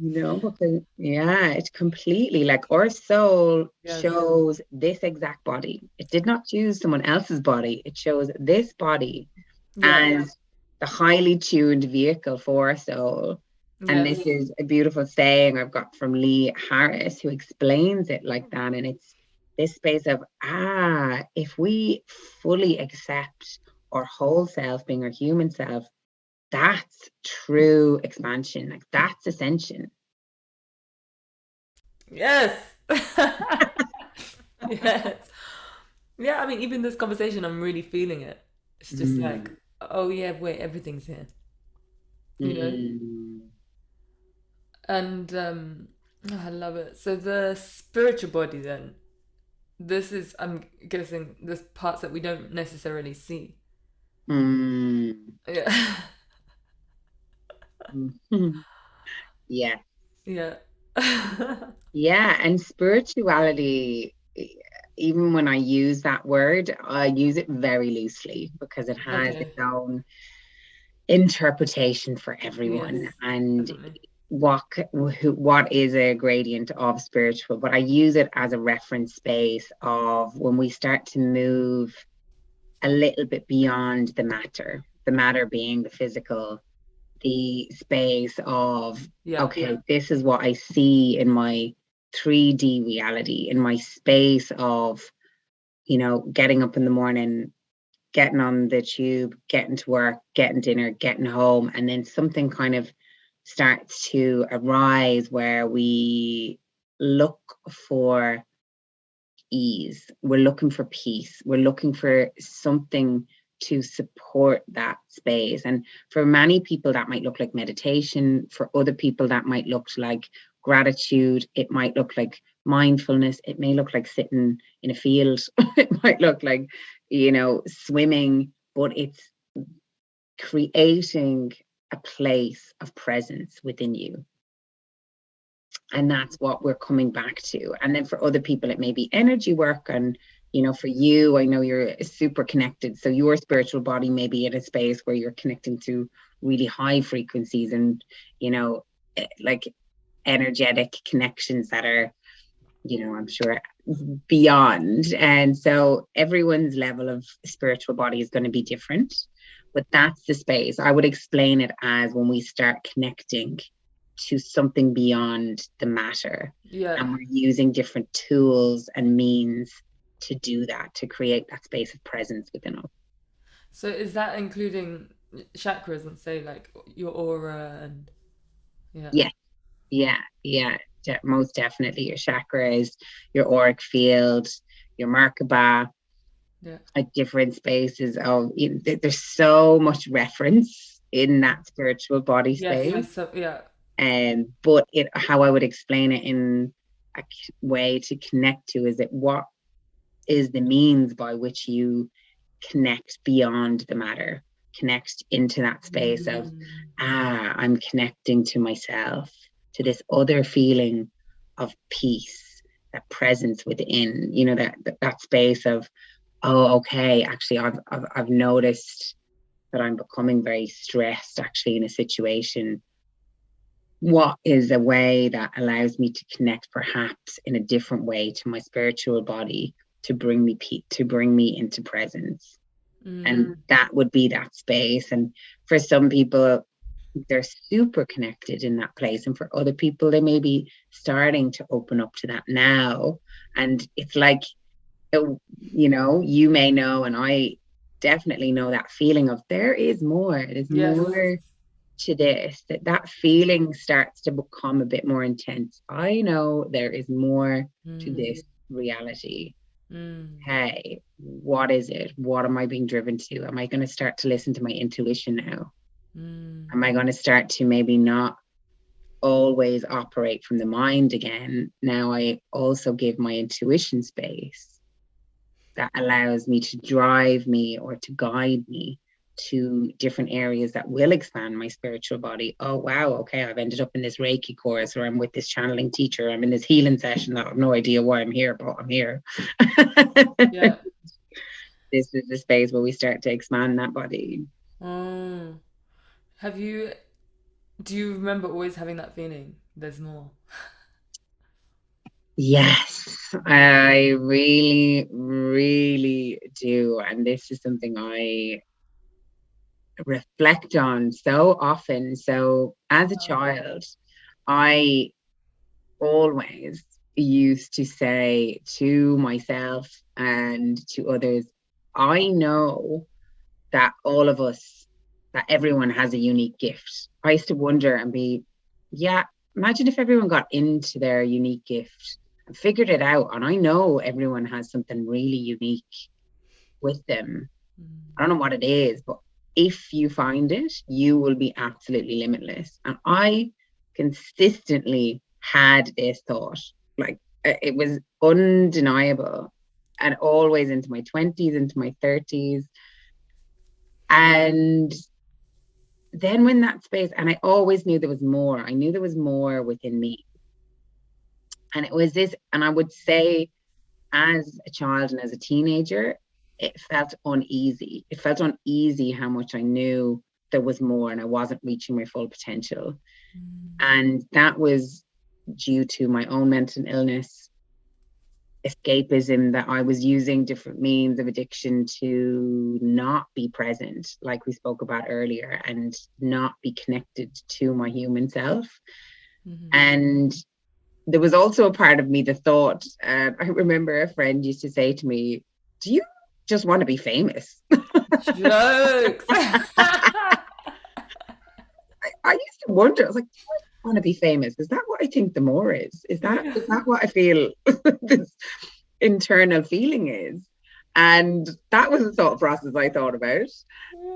Speaker 2: Because yeah, it's completely like our soul
Speaker 1: Yes.
Speaker 2: chose this exact body. It did not choose someone else's body. It chose this body
Speaker 1: Yeah.
Speaker 2: as the highly tuned vehicle for our soul. And
Speaker 1: Yes.
Speaker 2: this is a beautiful saying I've got from Lee Harris, who explains it like that. And this space of, if we fully accept our whole self being our human self, that's true expansion. Like that's ascension.
Speaker 1: Yes. Yes. Yeah, I mean, even this conversation, I'm really feeling it. It's just like,
Speaker 2: Mm,
Speaker 1: oh yeah, wait, everything's here, you know?
Speaker 2: mm,
Speaker 1: And oh, I love it. So the spiritual body then, this is, I'm guessing, there's parts that we don't necessarily see.
Speaker 2: mm,
Speaker 1: Yeah.
Speaker 2: mm. Yeah.
Speaker 1: Yeah.
Speaker 2: Yeah. And spirituality, even when I use that word, I use it very loosely because it has its
Speaker 1: Okay.
Speaker 2: own interpretation for
Speaker 1: Yes,
Speaker 2: everyone. And
Speaker 1: definitely.
Speaker 2: what is a gradient of spiritual, but I use it as a reference space of when we start to move a little bit beyond the matter being the physical, the space of,
Speaker 1: Yeah.
Speaker 2: okay, this is what I see in my 3D reality, in my space of, getting up in the morning, getting on the tube, getting to work, getting dinner, getting home, and then something kind of starts to arise where we look for ease. We're looking for peace. We're looking for something to support that space. And for many people, that might look like meditation. For other people, that might look like gratitude. It might look like mindfulness. It may look like sitting in a field. It might look like, swimming, but it's creating a place of presence within you, and that's what we're coming back to. And then for other people it may be energy work, and for you, I know you're super connected, so your spiritual body may be in a space where you're connecting to really high frequencies, and like energetic connections that are, I'm sure, beyond. And so everyone's level of spiritual body is going to be different, but that's the space I would explain it as, when we start connecting to something beyond the matter,
Speaker 1: Yeah.
Speaker 2: and we're using different tools and means to do that, to create that space of presence within us.
Speaker 1: So is that including chakras and say like your aura and yeah.
Speaker 2: Yeah, yeah, yeah. Most definitely your chakras, your auric field, your Merkaba,
Speaker 1: Yeah.
Speaker 2: at different spaces of, there's so much reference in that spiritual body
Speaker 1: Yes,
Speaker 2: space.
Speaker 1: there's so yeah.
Speaker 2: And but it how I would explain it in a way to connect to is that, what is the means by which you connect beyond the matter, connect into that space of,
Speaker 1: Mm.
Speaker 2: I'm connecting to myself, to this other feeling of peace, that presence within, that space of, oh, okay, actually, I've noticed that I'm becoming very stressed actually in a situation. What is a way that allows me to connect perhaps in a different way to my spiritual body, to bring me to bring me into presence? And
Speaker 1: Mm.
Speaker 2: that would be that space. And for some people, they're super connected in that place, and for other people, they may be starting to open up to that now. And it's like, you may know, and I definitely know that feeling of, there is more, there's
Speaker 1: Yes.
Speaker 2: more to this, that feeling starts to become a bit more intense. I know there is more to
Speaker 1: Mm.
Speaker 2: this reality.
Speaker 1: Mm.
Speaker 2: Hey, what is it? What am I being driven to? Am I going to start to listen to my intuition now?
Speaker 1: Mm.
Speaker 2: Am I going to start to maybe not always operate from the mind again? Now I also give my intuition space, that allows me to drive me or to guide me to different areas that will expand my spiritual body. Oh, wow. Okay. I've ended up in this Reiki course, or I'm with this channeling teacher. I'm in this healing session that I have no idea why I'm here, but I'm here.
Speaker 1: Yeah.
Speaker 2: This is the space where we start to expand that body.
Speaker 1: Mm. Have you do you remember always having that feeling? There's more.
Speaker 2: Yes, I really, really do. And this is something I reflect on so often. So, as a child, I always used to say to myself and to others, I know that all of us, that everyone has a unique gift. I used to wonder and be, yeah, imagine if everyone got into their unique gift and figured it out. And I know everyone has something really unique with them. I don't know what it is, but if you find it, you will be absolutely limitless. And I consistently had this thought, like it was undeniable, and always into my 20s, into my 30s. And then when that space, and I always knew there was more, I knew there was more within me. And it was this, and I would say, as a child and as a teenager, it felt uneasy. It felt uneasy how much I knew there was more and I wasn't reaching my full potential. And that was due to my own mental illness, escapism, that I was using different means of addiction to not be present, like we spoke about earlier, and not be connected to my human self. And there was also a part of me that thought, I remember a friend used to say to me, do you just want to be famous?
Speaker 1: Jokes.
Speaker 2: I used to wonder, I was like, do I want to be famous? Is that what I think the more is? Is that what I feel this internal feeling is? And that was the thought process I thought about.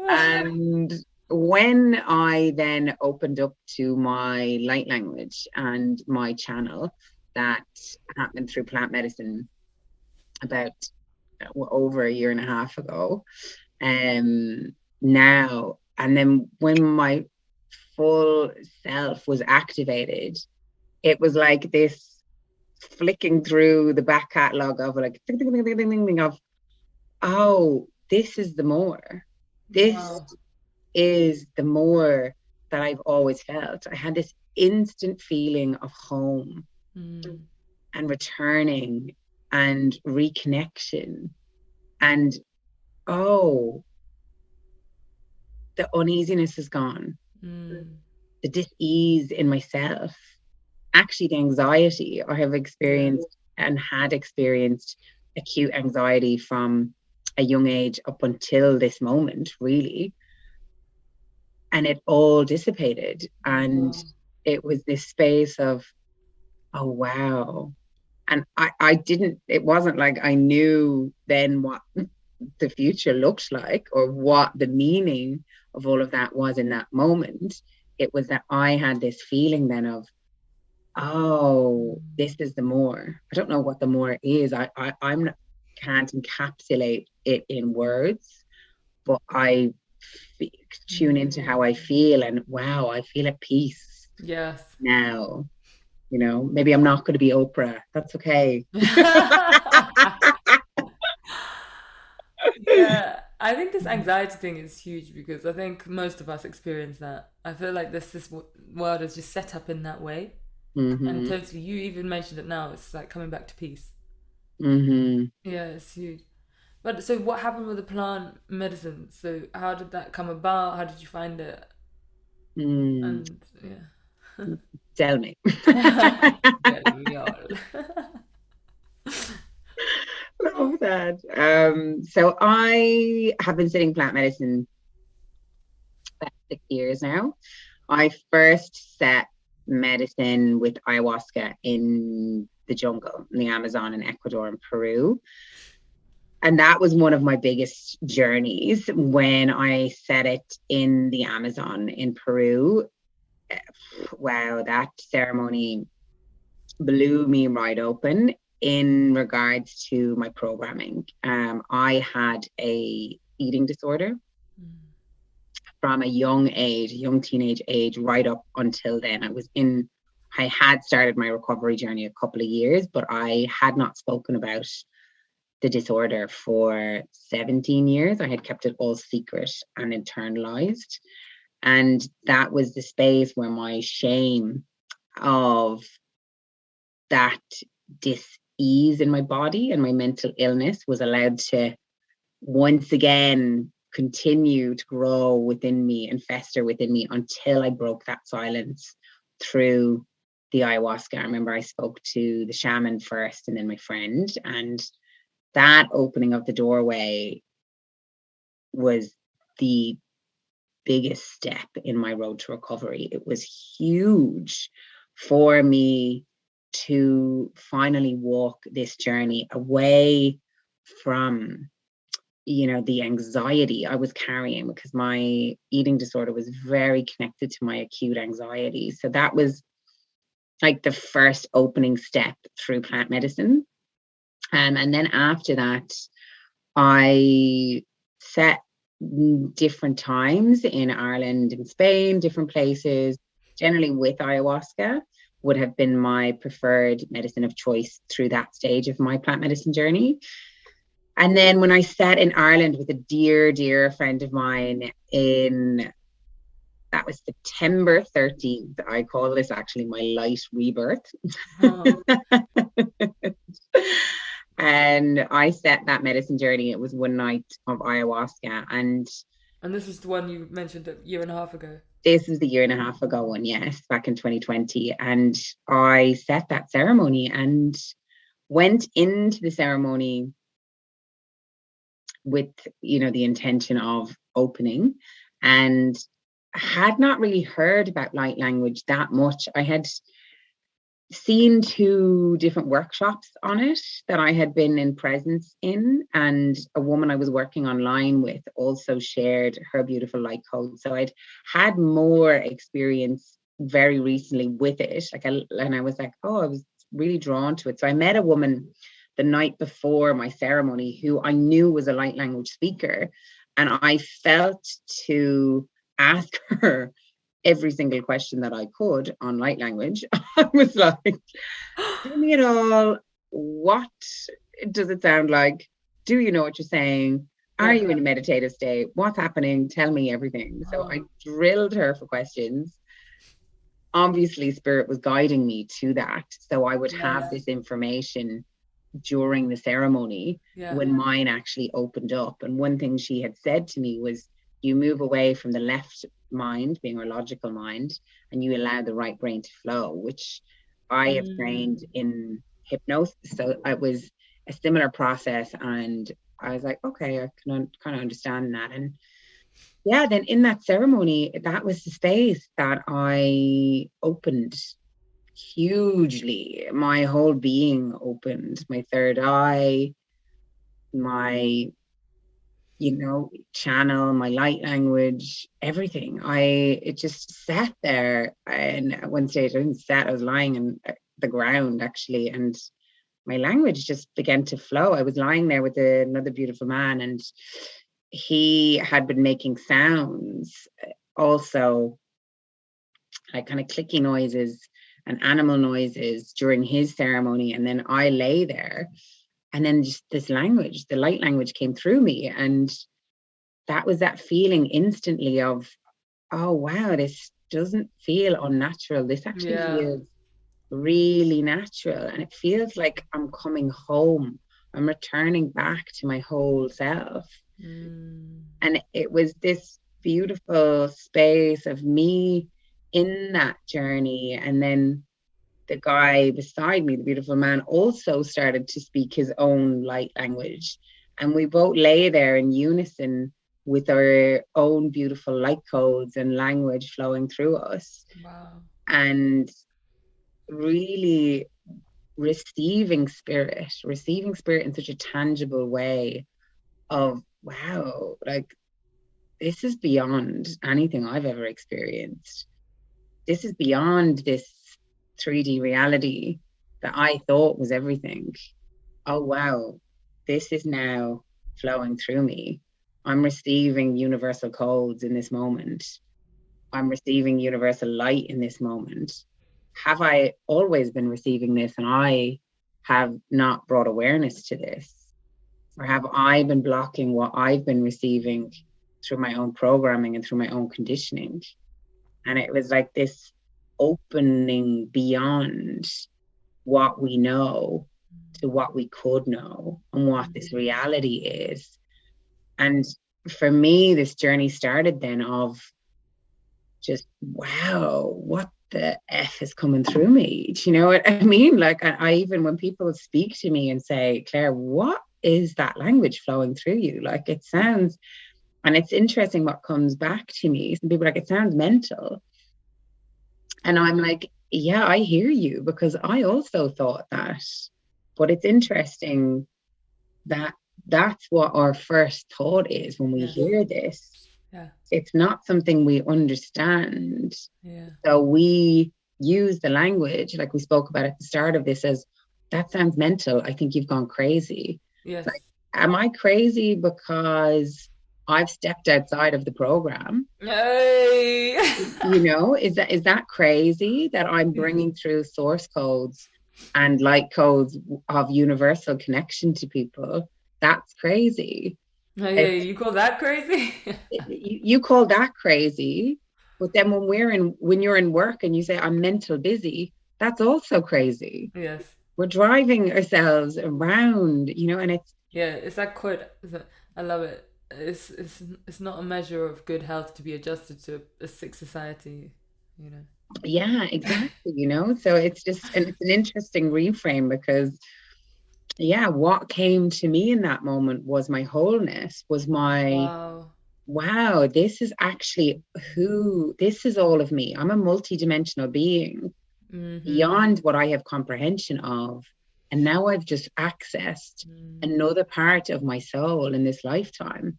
Speaker 2: And when I then opened up to my light language and my channel, that happened through plant medicine about over a year and a half ago. Now, and then when my full self was activated, it was like this flicking through the back catalogue of like of, oh, this is the more. This is the more that I've always felt. I had this instant feeling of home and returning and reconnection. And oh, the uneasiness is gone. The dis-ease in myself. Actually, the anxiety I have experienced and had experienced acute anxiety from a young age up until this moment, really. And it all dissipated. And it was this space of, oh, wow. And I didn't, it wasn't like I knew then what the future looked like or what the meaning of all of that was in that moment. It was that I had this feeling then of, oh, this is the more. I don't know what the more is. I'm not, can't encapsulate it in words, but I tune into how I feel, and wow, I feel at peace.
Speaker 1: Yes.
Speaker 2: Now, you know, maybe I'm not going to be Oprah. That's okay.
Speaker 1: Yeah, I think this anxiety thing is huge because I think most of us experience that. I feel like this world is just set up in that way. And totally, you even mentioned it now. It's like coming back to peace. Yeah, it's huge. But so, what happened with the plant medicine? So, how did that come about? How did you find it? And yeah,
Speaker 2: Tell me.
Speaker 1: tell me all.
Speaker 2: Love that. So I have been studying plant medicine about 6 years now. I first set medicine with ayahuasca in the jungle, in the Amazon, in Ecuador and Peru. And that was one of my biggest journeys when I set it in the Amazon in Peru. Wow, that ceremony blew me right open in regards to my programming. I had a eating disorder from a young age, young teenage age, right up until then. I had started my recovery journey a couple of years, but I had not spoken about the disorder for 17 years. I had kept it all secret and internalized. And that was the space where my shame of that dis-ease in my body and my mental illness was allowed to once again continue to grow within me and fester within me until I broke that silence through the ayahuasca. I remember I spoke to the shaman first and then my friend, and that opening of the doorway was the biggest step in my road to recovery. It was huge for me to finally walk this journey away from, you know, the anxiety I was carrying, because my eating disorder was very connected to my acute anxiety. So that was like the first opening step through plant medicine. And then after that, I set different times in Ireland and Spain, different places, generally with ayahuasca would have been my preferred medicine of choice through that stage of my plant medicine journey. And then when I sat in Ireland with a dear, dear friend of mine in, that was September 13th, I call this actually my light rebirth.
Speaker 1: Oh.
Speaker 2: And I set that medicine journey. It was one night of ayahuasca. And
Speaker 1: And this is the one you mentioned a year and a half ago.
Speaker 2: this is the year and a half ago one, yes, back in 2020. And I set that ceremony and went into the ceremony with, you know, the intention of opening, and had not really heard about light language that much. I had seen 2 different workshops on it that I had been in presence in, and a woman I was working online with also shared her beautiful light code. So I'd had more experience very recently with it, and I was like, oh, I was really drawn to it. So I met a woman the night before my ceremony who I knew was a light language speaker, and I felt to ask her every single question that I could on light language. I was like, tell me it all. What does it sound like? Do you know what you're saying? Are
Speaker 1: Yeah.
Speaker 2: you in a meditative state? What's happening? Tell me everything. So I drilled her for questions. Obviously, spirit was guiding me to that. So I would have this information during the ceremony when mine actually opened up. And one thing she had said to me was, you move away from the left mind, being our logical mind, and you allow the right brain to flow, which I have trained in hypnosis. So it was a similar process. And I was like, okay, I can kind of understand that. And yeah, then in that ceremony, that was the space that I opened hugely. My whole being opened, my third eye, my, you know, channel, my light language, everything. It just sat there. And at one stage I didn't sat, I was lying on the ground actually, and my language just began to flow. I was lying there with another beautiful man, and he had been making sounds also, like kind of clicky noises and animal noises during his ceremony. And then I lay there, and then just this language, the light language, came through me. And that was that feeling instantly of, oh, wow, this doesn't feel unnatural. This actually feels really natural. And it feels like I'm coming home. I'm returning back to my whole self. And it was this beautiful space of me in that journey. And then the guy beside me, the beautiful man, also started to speak his own light language. And we both lay there in unison with our own beautiful light codes and language flowing through us.
Speaker 1: Wow.
Speaker 2: And really receiving spirit in such a tangible way of, wow, like this is beyond anything I've ever experienced. This is beyond this 3D reality that I thought was everything. Oh, wow, this is now flowing through me. I'm receiving universal codes in this moment. I'm receiving universal light in this moment. Have I always been receiving this and I have not brought awareness to this? Or have I been blocking what I've been receiving through my own programming and through my own conditioning? And it was like this opening beyond what we know to what we could know and what this reality is. And for me, this journey started then of just, wow, what the F is coming through me? Do you know what I mean? Like, I even, when people speak to me and say, Claire, what is that language flowing through you? Like, it sounds, and it's interesting what comes back to me. Some people are like, it sounds mental. And I'm like, yeah, I hear you, because I also thought that. But it's interesting that that's what our first thought is when we
Speaker 1: Yes.
Speaker 2: hear this.
Speaker 1: Yeah.
Speaker 2: It's not something we understand.
Speaker 1: Yeah.
Speaker 2: So we use the language, like we spoke about at the start of this, as that sounds mental. I think you've gone crazy.
Speaker 1: Yes.
Speaker 2: Like, am I crazy because I've stepped outside of the program?
Speaker 1: Hey.
Speaker 2: You know, is that crazy that I'm bringing through source codes and light codes of universal connection to people? That's crazy.
Speaker 1: Hey, you call that crazy?
Speaker 2: You call that crazy, but then when you're in work and you say I'm mental busy, that's also crazy.
Speaker 1: Yes.
Speaker 2: We're driving ourselves around, and it's,
Speaker 1: Yeah, it's that quote. I love it. It's not a measure of good health to be adjusted to a sick society, you know.
Speaker 2: yeah, exactly. So it's just, and it's an interesting reframe, because yeah, what came to me in that moment was my wholeness, was my,
Speaker 1: Wow.
Speaker 2: wow, this is actually this is all of me. I'm a multidimensional being
Speaker 1: Mm-hmm.
Speaker 2: beyond what I have comprehension of. And now I've just accessed
Speaker 1: Mm.
Speaker 2: another part of my soul in this lifetime.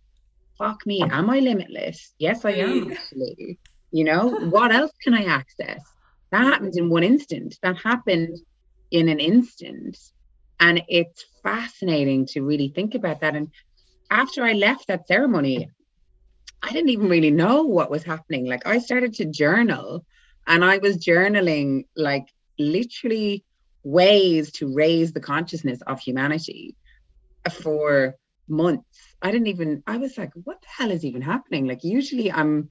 Speaker 2: Fuck me, am I limitless? Yes, I am,
Speaker 1: Hey.
Speaker 2: actually. What else can I access? That happened in one instant. That happened in an instant. And it's fascinating to really think about that. And after I left that ceremony, I didn't even really know what was happening. Like, I started to journal, and I was journaling like literally ways to raise the consciousness of humanity for months. I was like, what the hell is even happening? Like, usually I'm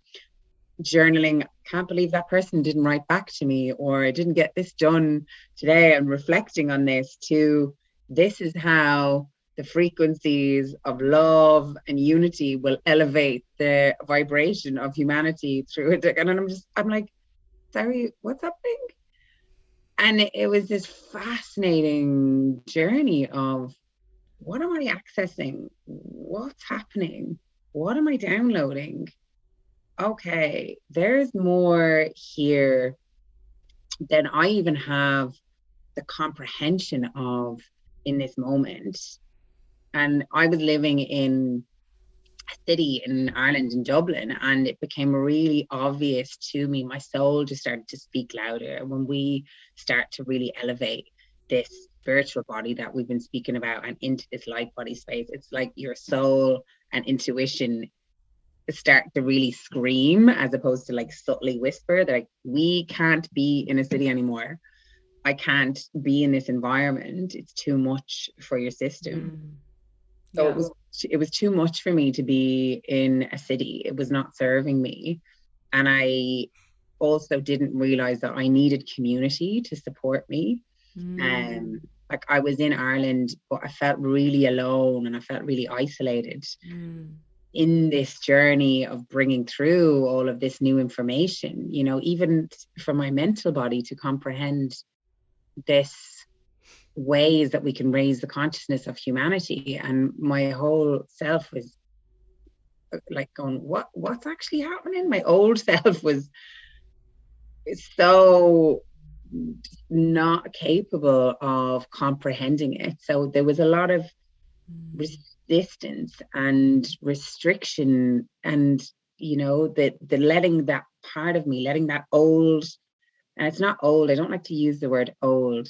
Speaker 2: journaling, can't believe that person didn't write back to me, or I didn't get this done today, and reflecting on this, to this is how the frequencies of love and unity will elevate the vibration of humanity through it. And I'm like, sorry, what's happening? And it was this fascinating journey of, what am I accessing? What's happening? What am I downloading? Okay, there's more here than I even have the comprehension of in this moment. And I was living in a city in Ireland, in Dublin, and it became really obvious to me. My soul just started to speak louder. When we start to really elevate this spiritual body that we've been speaking about and into this light body space, it's like your soul and intuition start to really scream, as opposed to like subtly whisper. They're like, we can't be in a city anymore. I can't be in this environment. It's too much for your system.
Speaker 1: Mm.
Speaker 2: So
Speaker 1: Yeah.
Speaker 2: it was too much for me to be in a city. It was not serving me. And I also didn't realize that I needed community to support me.
Speaker 1: Mm.
Speaker 2: Um, like, I was in Ireland, but I felt really alone, and I felt really isolated
Speaker 1: Mm.
Speaker 2: in this journey of bringing through all of this new information, even for my mental body to comprehend this ways that we can raise the consciousness of humanity. And my whole self was like going, what's actually happening? My old self was so not capable of comprehending it. So there was a lot of
Speaker 1: Mm.
Speaker 2: resistance and restriction, and the letting that part of me, letting that old, and it's not old, I don't like to use the word old,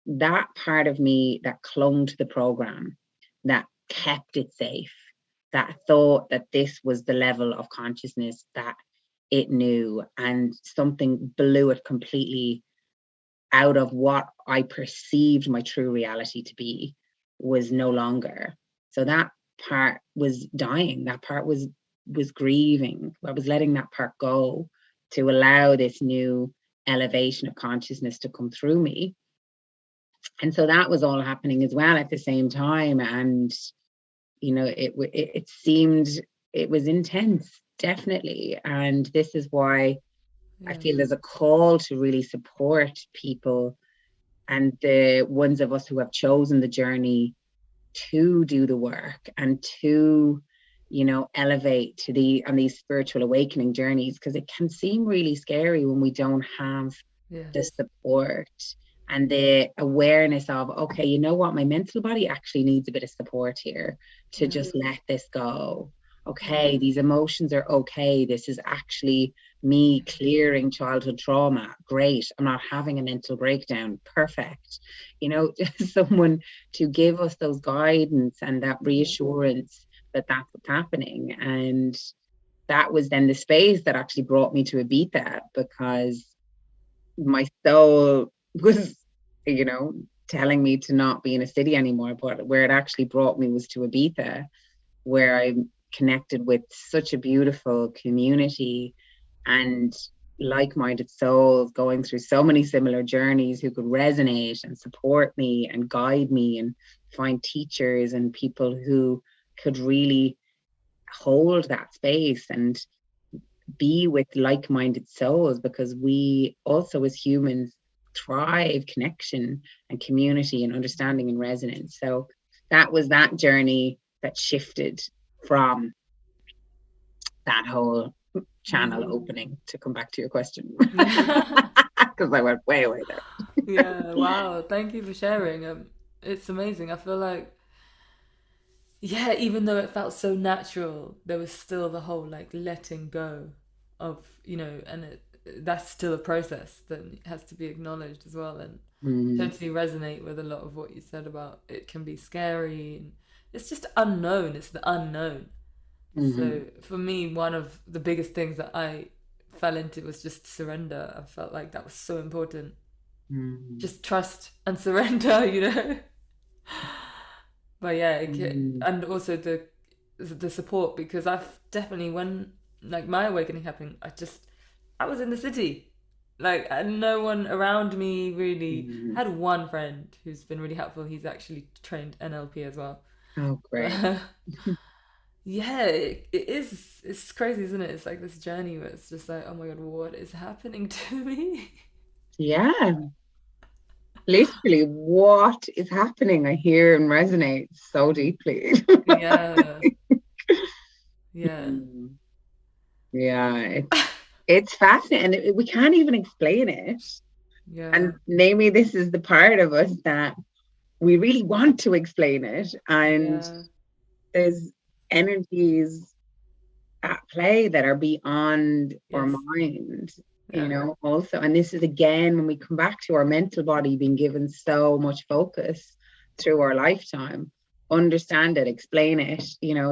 Speaker 2: that part of me that clung to the program, that kept it safe, that thought that this was the level of consciousness that it knew, and something blew it completely out of what I perceived my true reality to be, was no longer. So that part was dying. That part was grieving. I was letting that part go to allow this new elevation of consciousness to come through me. And so that was all happening as well at the same time. And it seemed, it was intense, definitely. And this is why I
Speaker 1: Yeah.
Speaker 2: feel there's a call to really support people, and the ones of us who have chosen the journey to do the work and to, elevate to on these spiritual awakening journeys, because it can seem really scary when we don't have the
Speaker 1: Yes.
Speaker 2: support and the awareness of, okay, you know what, my mental body actually needs a bit of support here to
Speaker 1: Yeah.
Speaker 2: just let this go.
Speaker 1: Yeah.
Speaker 2: Okay, these emotions are okay. This is actually me clearing childhood trauma. Great. I'm not having a mental breakdown. Perfect. Just someone to give us those guidance and that
Speaker 1: Yeah.
Speaker 2: reassurance that that's what's happening. And that was then the space that actually brought me to Ibiza, because my soul was, telling me to not be in a city anymore. But where it actually brought me was to Ibiza, where I connected with such a beautiful community and like-minded souls going through so many similar journeys who could resonate and support me and guide me, and find teachers and people who could really hold that space and be with like-minded souls, because we also as humans thrive connection and community and understanding and resonance. So that was that journey that shifted from that whole channel
Speaker 1: Mm.
Speaker 2: opening, to come back to your question,
Speaker 1: Yeah.
Speaker 2: because I went way away there.
Speaker 1: Yeah. Wow. Thank you for sharing. It's amazing. I feel like, yeah, even though it felt so natural, there was still the whole like letting go of, and that's still a process that has to be acknowledged as well. And
Speaker 2: Mm,
Speaker 1: totally resonate with a lot of what you said about it can be scary and it's just unknown. It's the unknown.
Speaker 2: mm,
Speaker 1: So for me, one of the biggest things that I fell into was just surrender. I felt like that was so important.
Speaker 2: mm,
Speaker 1: Just trust and surrender. But yeah,
Speaker 2: mm,
Speaker 1: and also the support, because I've definitely, when like my awakening happened, I was in the city, like, and no one around me really.
Speaker 2: mm.
Speaker 1: Had one friend who's been really helpful. He's actually trained NLP as well.
Speaker 2: Oh, great.
Speaker 1: But yeah, it is. It's crazy, isn't it? It's like this journey where it's just like, oh my god, what is happening to me?
Speaker 2: Yeah, literally, what is happening? I hear and resonate so deeply.
Speaker 1: Yeah, yeah,
Speaker 2: Mm, yeah, it's fascinating. And we can't even explain it.
Speaker 1: yeah,
Speaker 2: And maybe this is the part of us that we really want to explain it. And
Speaker 1: yeah,
Speaker 2: there's energies at play that are beyond our
Speaker 1: yes,
Speaker 2: mind,
Speaker 1: yeah,
Speaker 2: also. And this is again when we come back to our mental body being given so much focus through our lifetime. Understand it, explain it,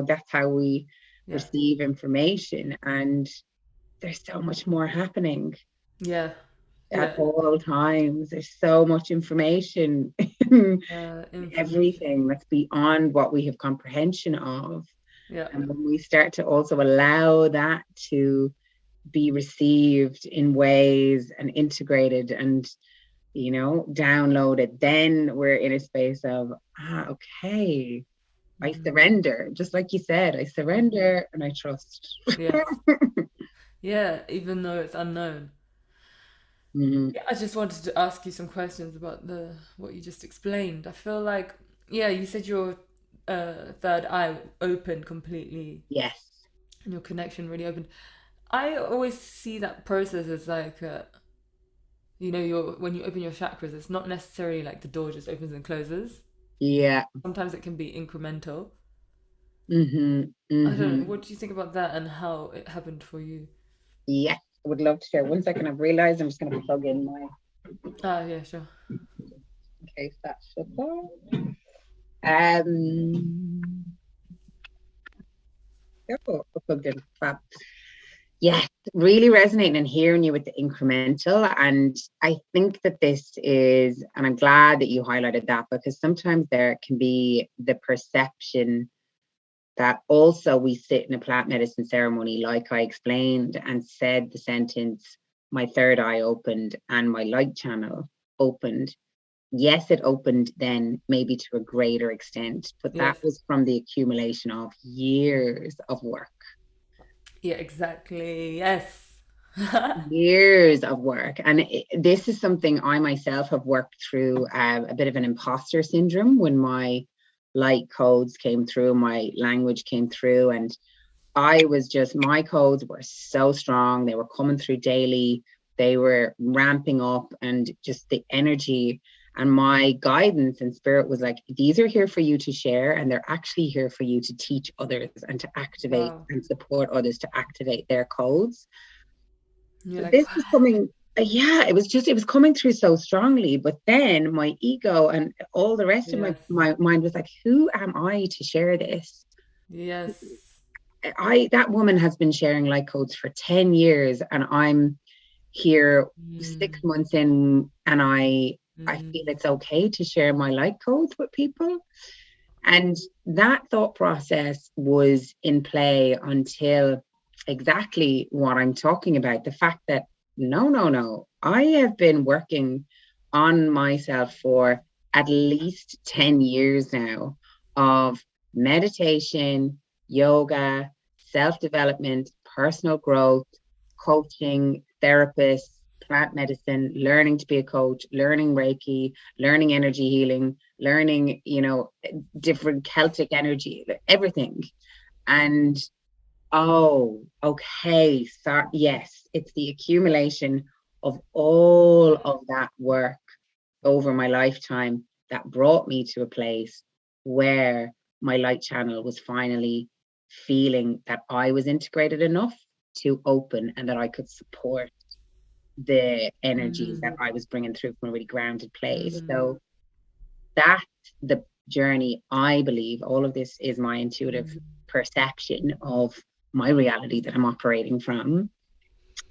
Speaker 2: that's how we
Speaker 1: yeah,
Speaker 2: receive information. And there's so much more happening
Speaker 1: yeah,
Speaker 2: at
Speaker 1: yeah,
Speaker 2: all times. There's so much information in
Speaker 1: information.
Speaker 2: everything that's beyond what we have comprehension of.
Speaker 1: Yeah,
Speaker 2: And when we start to also allow that to be received in ways and integrated and, downloaded, then we're in a space of, okay, I
Speaker 1: mm,
Speaker 2: surrender. Just like you said, I
Speaker 1: mhm,
Speaker 2: surrender and I trust.
Speaker 1: yes, yeah. Even though it's unknown.
Speaker 2: Mhm.
Speaker 1: Yeah, I just wanted to ask you some questions about the what you just explained. I feel like, yeah, you said your third eye opened completely
Speaker 2: Yes.
Speaker 1: and your connection really opened. I always see that process as like, your when you open your chakras, it's not necessarily like the door just opens and closes.
Speaker 2: Yeah.
Speaker 1: Sometimes it can be incremental.
Speaker 2: Hmm.
Speaker 1: I don't know.
Speaker 2: Hmm.
Speaker 1: What do you think about that and how it happened for you?
Speaker 2: Yes. I would love to share. One second, I've realized I'm just going to plug in my,
Speaker 1: Ah, yeah, sure.
Speaker 2: in case that shuts off. Um, oh, plugged in. Fab. Yes, really resonating and hearing you with the incremental. And I think that this is, and I'm glad that you highlighted that, because sometimes there can be the perception that also we sit in a plant medicine ceremony, like I explained, and said the sentence, my third eye opened and my light channel opened. Yes, it opened then, maybe to a greater extent, but that
Speaker 1: Yes.
Speaker 2: was from the accumulation of years of work.
Speaker 1: Yeah, exactly. Yes.
Speaker 2: Years of work. And this is something I myself have worked through, a bit of an imposter syndrome when my light codes came through, my language came through, and I was just, my codes were so strong. They were coming through daily. They were ramping up, and just the energy and my guidance and spirit was like, these are here for you to share. And they're actually here for you to teach others and to activate
Speaker 1: Wow.
Speaker 2: and support others to activate their codes.
Speaker 1: And you're
Speaker 2: So
Speaker 1: like,
Speaker 2: this was coming, yeah, it was coming through so strongly. But then my ego and all the rest of
Speaker 1: yes,
Speaker 2: my mind was like, who am I to share this?
Speaker 1: yes.
Speaker 2: That woman has been sharing light codes for 10 years, and I'm here
Speaker 1: Mm,
Speaker 2: 6 months in, and I feel
Speaker 1: mm,
Speaker 2: it's okay to share my light codes with people. And that thought process was in play until exactly what I'm talking about. The fact that no, no, no, I have been working on myself for at least 10 years now of meditation, yoga, self development, personal growth, coaching, therapists, plant medicine, learning to be a coach, learning Reiki, learning energy healing, learning, different Celtic energy, everything. And oh, okay. So yes, it's the accumulation of all of that work over my lifetime that brought me to a place where my light channel was finally feeling that I was integrated enough to open and that I could support the energies that
Speaker 1: mm,
Speaker 2: I was bringing through from a really grounded place.
Speaker 1: mm,
Speaker 2: So that's the journey. I believe all of this is my intuitive
Speaker 1: mm.
Speaker 2: perception of my reality that I'm operating from.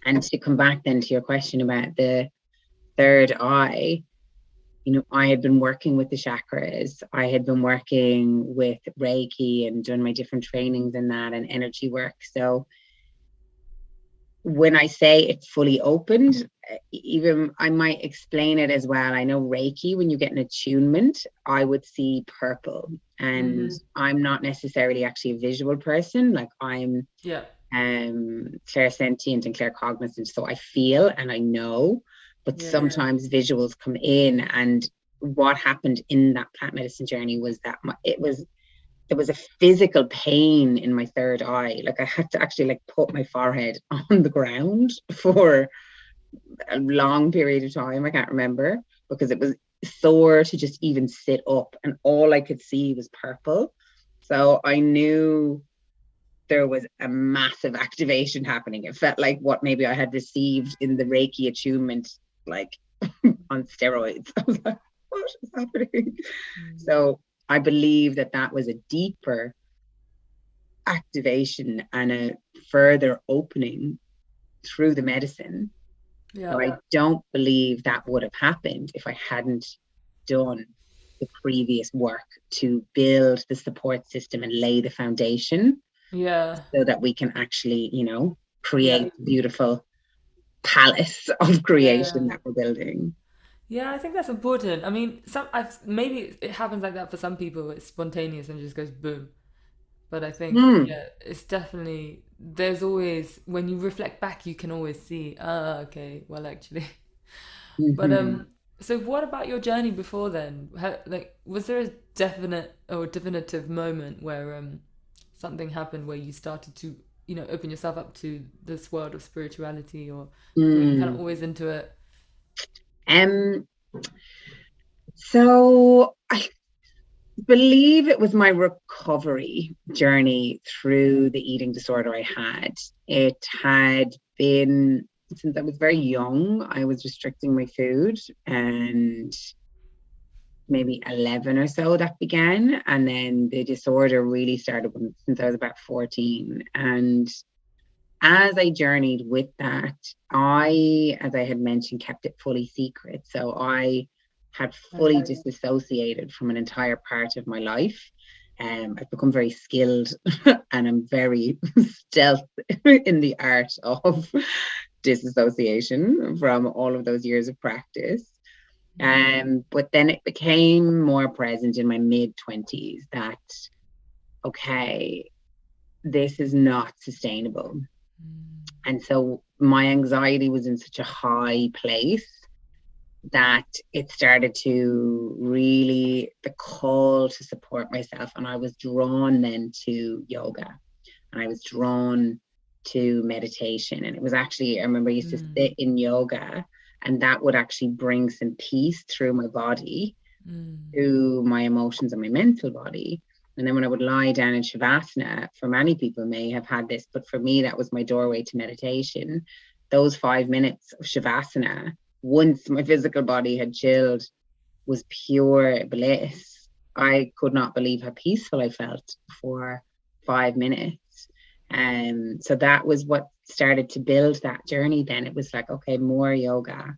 Speaker 2: And to come back then to your question about the third eye, I had been working with the chakras. I had been working with Reiki and doing my different trainings in that and energy work. So when I say it's fully opened, even I might explain it as well. I know Reiki, when you get an attunement, I would see purple, and
Speaker 1: Mm-hmm.
Speaker 2: I'm not necessarily actually a visual person. Like I'm
Speaker 1: Yeah,
Speaker 2: clairsentient and claircognizant, so I feel and I know, but
Speaker 1: yeah, yeah.
Speaker 2: sometimes visuals come in. And what happened in that plant medicine journey was that there was a physical pain in my third eye. Like I had to actually like put my forehead on the ground for a long period of time. I can't remember, because it was sore to just even sit up, and all I could see was purple. So I knew there was a massive activation happening. It felt like what maybe I had received in the Reiki attunement, like on steroids. I was like, what is happening?
Speaker 1: Mm.
Speaker 2: So I believe that that was a deeper activation and a further opening through the medicine.
Speaker 1: Yeah,
Speaker 2: But I don't believe that would have happened if I hadn't done the previous work to build the support system and lay the foundation
Speaker 1: yeah,
Speaker 2: so that we can actually,
Speaker 1: yeah,
Speaker 2: create a beautiful palace of
Speaker 1: yeah.
Speaker 2: creation that we're building.
Speaker 1: Yeah, I think that's important. I mean, maybe it happens like that for some people. It's spontaneous and just goes boom. But I think,
Speaker 2: Mm.
Speaker 1: yeah, it's definitely, there's always, when you reflect back, you can always see, ah, okay, well, actually. But
Speaker 2: Mm-hmm.
Speaker 1: so what about your journey before then? Like, was there a definite or definitive moment where something happened where you started to, open yourself up to this world of spirituality, or were you kind of
Speaker 2: Mm.
Speaker 1: always into it?
Speaker 2: Um, so I believe it was my recovery journey through the eating disorder I had. It had been since I was very young. I was restricting my food, and maybe 11 or so that began. And then the disorder really started since I was about 14. And as I journeyed with that, as I had mentioned, kept it fully secret. So I had fully
Speaker 1: Mm.
Speaker 2: disassociated from an entire part of my life. I've become very skilled and I'm very stealth in the art of disassociation from all of those years of practice. But then it became more present in my mid 20s that, okay, this is not sustainable. And so my anxiety was in such a high place that it started to really, the call to support myself. And I was drawn then to yoga, and I was drawn to meditation. And it was actually, I remember I used to sit in yoga, and that would actually bring some peace through my body, through my emotions and my mental body. And then when I would lie down in Shavasana, for many people may have had this, but for me, that was my doorway to meditation. Those 5 minutes of Shavasana, once my physical body had chilled, was pure bliss. I could not believe how peaceful I felt for 5 minutes. So that was what started to build that journey. Then it was like, okay, more yoga.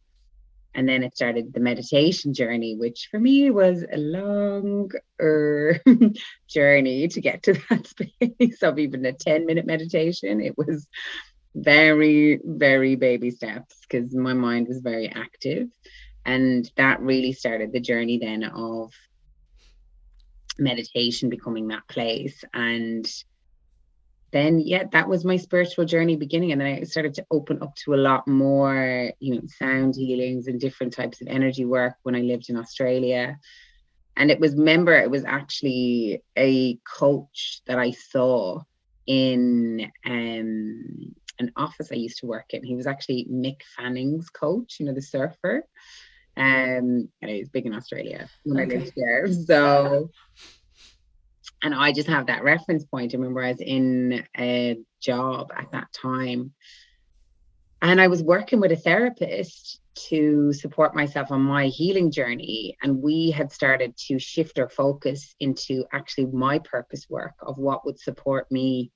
Speaker 2: And then it started the meditation journey, which for me was a longer journey to get to that space of even a 10-minute meditation. It was very, very baby steps because my mind was very active. And that really started the journey then of meditation becoming that place. And then, yeah, that was my spiritual journey beginning. And then I started to open up to a lot more, sound healings and different types of energy work when I lived in Australia. And it was actually a coach that I saw in an office I used to work in. He was actually Mick Fanning's coach, the surfer. And he's big in Australia when I lived there. So, and I just have that reference point. I remember I was in a job at that time, and I was working with a therapist to support myself on my healing journey. And we had started to shift our focus into actually my purpose work of what would support me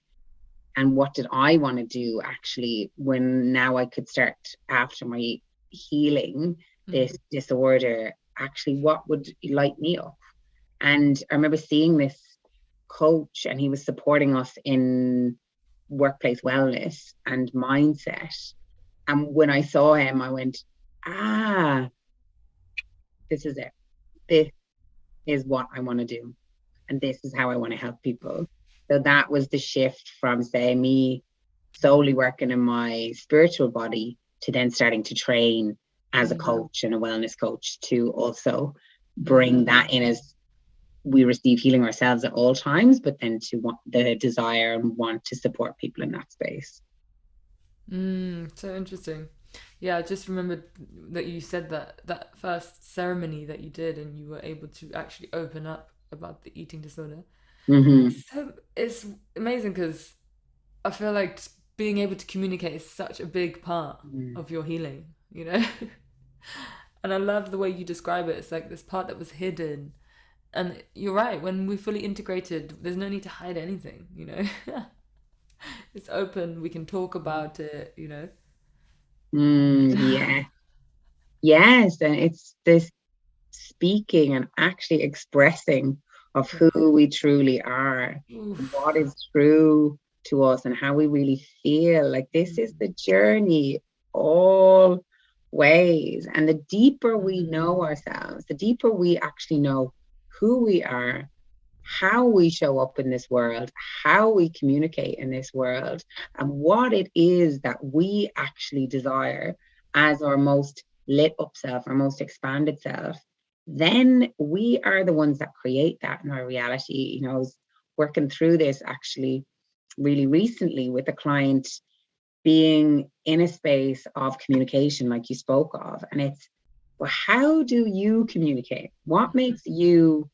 Speaker 2: and what did I want to do actually when now I could start after my healing this disorder, actually what would light me up. And I remember seeing this coach, and he was supporting us in workplace wellness and mindset. And when I saw him, I went, this is it. This is what I want to do. And this is how I want to help people. So that was the shift from, say, me solely working in my spiritual body to then starting to train as a coach and a wellness coach to also bring that in as we receive healing ourselves at all times, but then to want the desire and want to support people in that space.
Speaker 1: So interesting. Yeah, I just remembered that you said that first ceremony that you did and you were able to actually open up about the eating disorder. So it's amazing because I feel like being able to communicate is such a big part of your healing, And I love the way you describe it. It's like this part that was hidden. And you're right, when we're fully integrated, there's no need to hide anything, It's open, we can talk about it,
Speaker 2: Yeah. Yes. And it's this speaking and actually expressing of who we truly are, what is true to us, and how we really feel. Like this is the journey all ways. And the deeper we know ourselves, the deeper we actually know who we are, how we show up in this world, how we communicate in this world, and what it is that we actually desire as our most lit up self, our most expanded self, then we are the ones that create that in our reality. I was working through this actually really recently with a client being in a space of communication, like you spoke of. And it's, well, how do you communicate? What makes you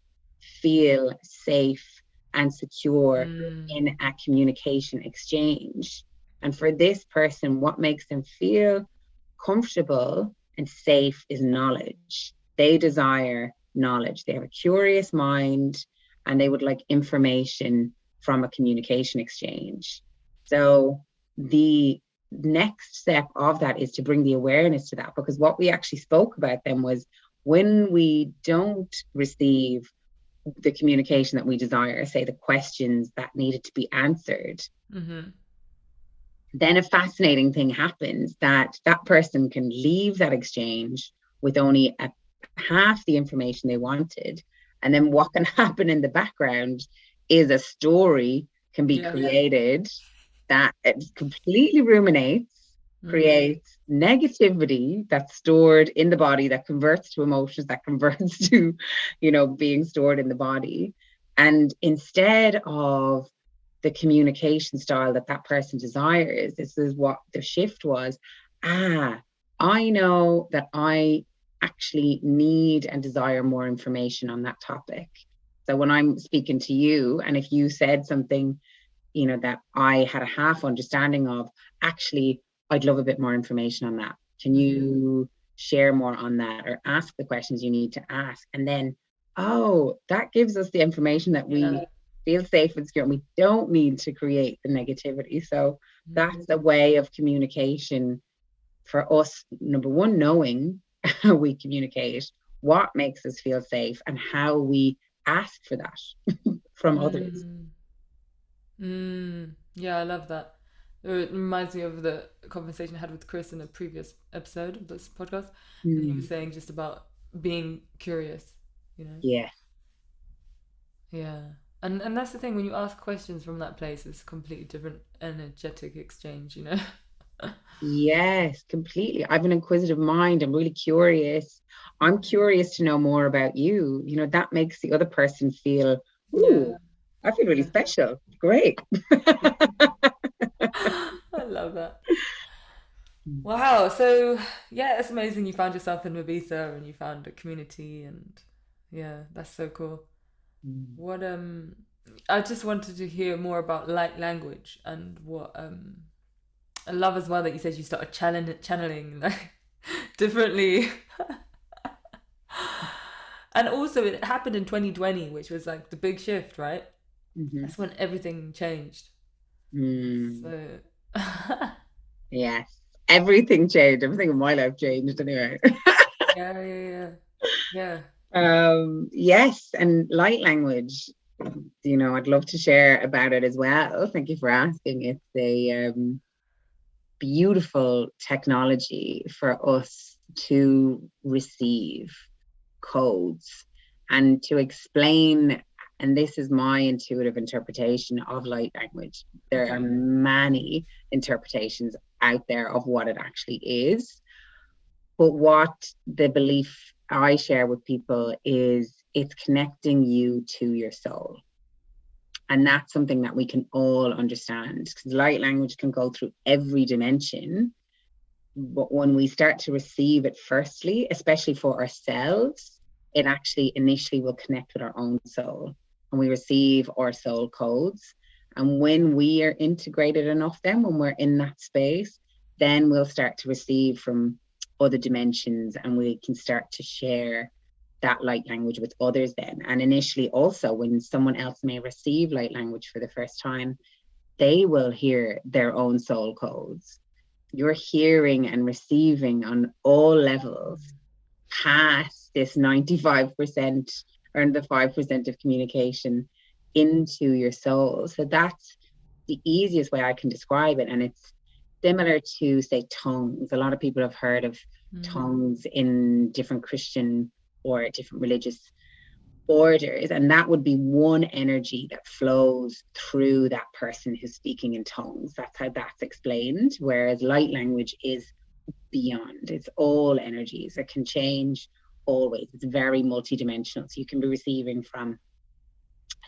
Speaker 2: feel safe and secure in a communication exchange? And for this person, what makes them feel comfortable and safe is knowledge. They desire knowledge. They have a curious mind and they would like information from a communication exchange. So the next step of that is to bring the awareness to that, because what we actually spoke about then was when we don't receive the communication that we desire, say the questions that needed to be answered, then a fascinating thing happens that that person can leave that exchange with only half the information they wanted. And then what can happen in the background is a story can be created that it completely ruminates, creates negativity that's stored in the body, that converts to emotions, that converts to, being stored in the body. And instead of the communication style that that person desires, this is what the shift was. I know that I actually need and desire more information on that topic. So when I'm speaking to you, and if you said something, that I had a half understanding of, actually, I'd love a bit more information on that. Can you share more on that, or ask the questions you need to ask? And then, oh, that gives us the information that we feel safe and secure, and we don't need to create the negativity. So that's a way of communication for us. Number one, knowing how we communicate, what makes us feel safe, and how we ask for that from others.
Speaker 1: Yeah, I love that. It reminds me of the conversation I had with Chris in a previous episode of this podcast, and he was saying just about being curious,
Speaker 2: Yeah.
Speaker 1: Yeah. And that's the thing, when you ask questions from that place, it's a completely different energetic exchange,
Speaker 2: Yes, completely. I have an inquisitive mind. I'm really curious. I'm curious to know more about you. That makes the other person feel,
Speaker 1: Yeah.
Speaker 2: ooh, I feel really special. Great.
Speaker 1: I love that. Wow. So, yeah, it's amazing you found yourself in Ibiza and you found a community, and yeah, that's so cool. What I just wanted to hear more about light language, and what I love as well that you said you started channeling like differently. And also it happened in 2020, which was like the big shift, right? That's when everything changed. So
Speaker 2: Yes. Everything changed. Everything in my life changed anyway.
Speaker 1: yeah.
Speaker 2: Yes, and light language, I'd love to share about it as well. Thank you for asking. It's a beautiful technology for us to receive codes and to explain. And this is my intuitive interpretation of light language. There are many interpretations out there of what it actually is. But what the belief I share with people is, it's connecting you to your soul. And that's something that we can all understand, because light language can go through every dimension. But when we start to receive it firstly, especially for ourselves, it actually initially will connect with our own soul, and we receive our soul codes. And when we are integrated enough, then when we're in that space, then we'll start to receive from other dimensions, and we can start to share that light language with others then. And initially also, when someone else may receive light language for the first time, they will hear their own soul codes. You're hearing and receiving on all levels, past this 95% or the 5% of communication, into your soul. So that's the easiest way I can describe it. And it's similar to, say, tongues. A lot of people have heard of tongues in different Christian or different religious orders, and that would be one energy that flows through that person who's speaking in tongues. That's how that's explained. Whereas light language is beyond, it's all energies. It can change always. It's very multidimensional, so you can be receiving from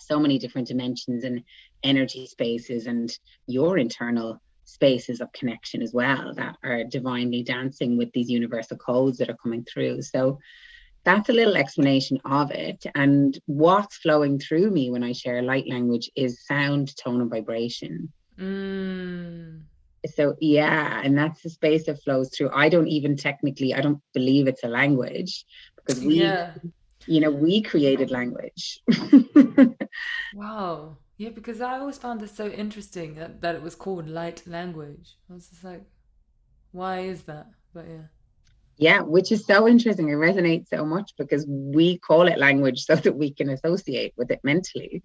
Speaker 2: so many different dimensions and energy spaces, and your internal spaces of connection as well, that are divinely dancing with these universal codes that are coming through. So that's a little explanation of it. And what's flowing through me when I share light language is sound, tone, and vibration. So yeah, and that's the space that flows through. I don't believe it's a language, because we created language.
Speaker 1: Wow. Yeah, because I always found this so interesting that it was called light language. I was just like, why is that? But yeah.
Speaker 2: Yeah, which is so interesting. It resonates so much because we call it language so that we can associate with it mentally.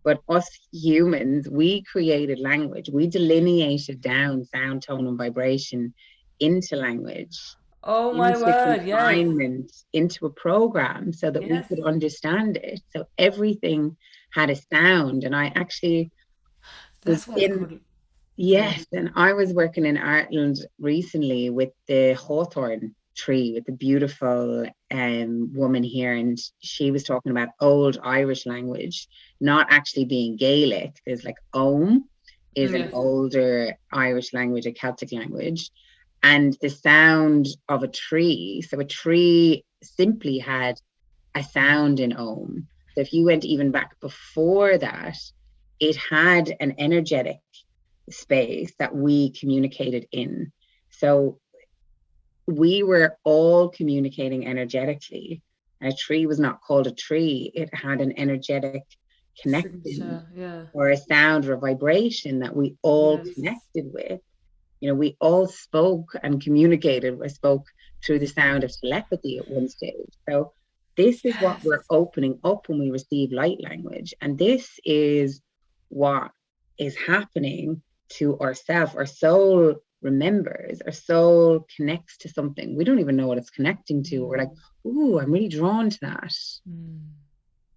Speaker 2: But us humans, we created language. We delineated down sound, tone, and vibration into language,
Speaker 1: Oh my
Speaker 2: into
Speaker 1: word, yes.
Speaker 2: confinement, into a program, so that we could understand it. So everything had a sound. And I actually was
Speaker 1: That's why it's
Speaker 2: in,
Speaker 1: called. So,
Speaker 2: Yes, and I was working in Ireland recently with the hawthorn tree, with the beautiful woman here, and she was talking about old Irish language, not actually being Gaelic. There's like Ogham is an
Speaker 1: yes,
Speaker 2: older Irish language, a Celtic language, and the sound of a tree. So a tree simply had a sound in Ogham. So if you went even back before that, it had an energetic space that we communicated in. So we were all communicating energetically. A tree was not called a tree, it had an energetic connection
Speaker 1: signature. Yeah.
Speaker 2: or a sound or a vibration that we all
Speaker 1: Yes.
Speaker 2: connected with. You know, we all spoke and communicated. I spoke through the sound of telepathy at one stage. So this is what
Speaker 1: Yes.
Speaker 2: we're opening up when we receive light language. And this is what is happening to ourself. Our soul remembers, our soul connects to something. We don't even know what it's connecting to. We're like,
Speaker 1: Mm.
Speaker 2: ooh, I'm really drawn to that.
Speaker 1: Mm.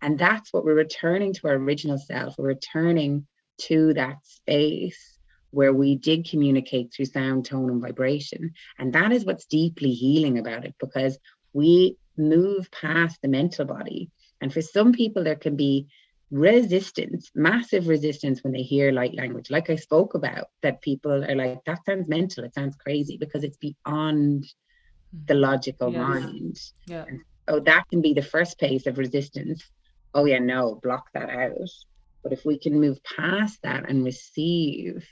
Speaker 2: And that's what we're returning to our original self. We're returning to that space where we did communicate through sound, tone, and vibration. And that is what's deeply healing about it, because we move past the mental body. And for some people, there can be resistance, massive resistance when they hear light language, like I spoke about, that people are like, that sounds mental, it sounds crazy, because it's beyond the
Speaker 1: Mm.
Speaker 2: logical
Speaker 1: Yes.
Speaker 2: mind.
Speaker 1: Yeah.
Speaker 2: And so that can be the first pace of resistance. Oh, yeah, no, block that out. But if we can move past that and receive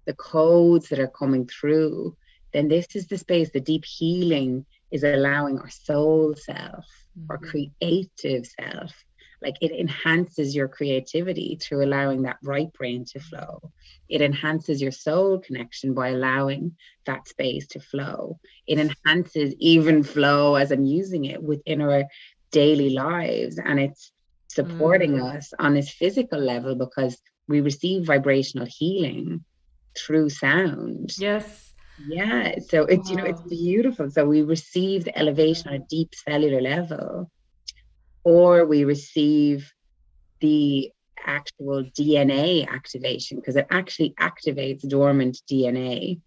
Speaker 2: the codes that are coming through, then this is the space, the deep healing is allowing our soul self, our
Speaker 1: Mm.
Speaker 2: creative self. Like it enhances your creativity through allowing that right brain to flow. It enhances your soul connection by allowing that space to flow. It enhances even flow as I'm using it within our daily lives. And it's supporting
Speaker 1: Mm.
Speaker 2: us on this physical level because we receive vibrational healing through sound.
Speaker 1: Yes.
Speaker 2: Yeah, so it's it's
Speaker 1: Wow.
Speaker 2: beautiful. So we receive the
Speaker 1: Yeah.
Speaker 2: elevation on a deep cellular level, or we receive the actual DNA activation because it actually activates dormant DNA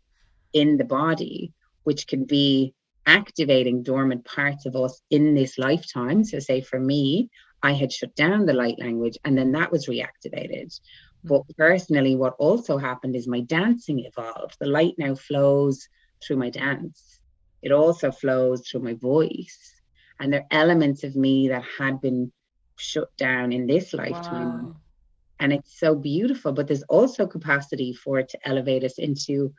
Speaker 2: in the body, which can be activating dormant parts of us in this lifetime. So, say for me, I had shut down the light language and then that was reactivated. But
Speaker 1: Mm.
Speaker 2: personally, what also happened is my dancing evolved. The light now flows through my dance, it also flows through my voice. And there are elements of me that had been shut down in this lifetime.
Speaker 1: Wow.
Speaker 2: And it's so beautiful, but there's also capacity for it to elevate us into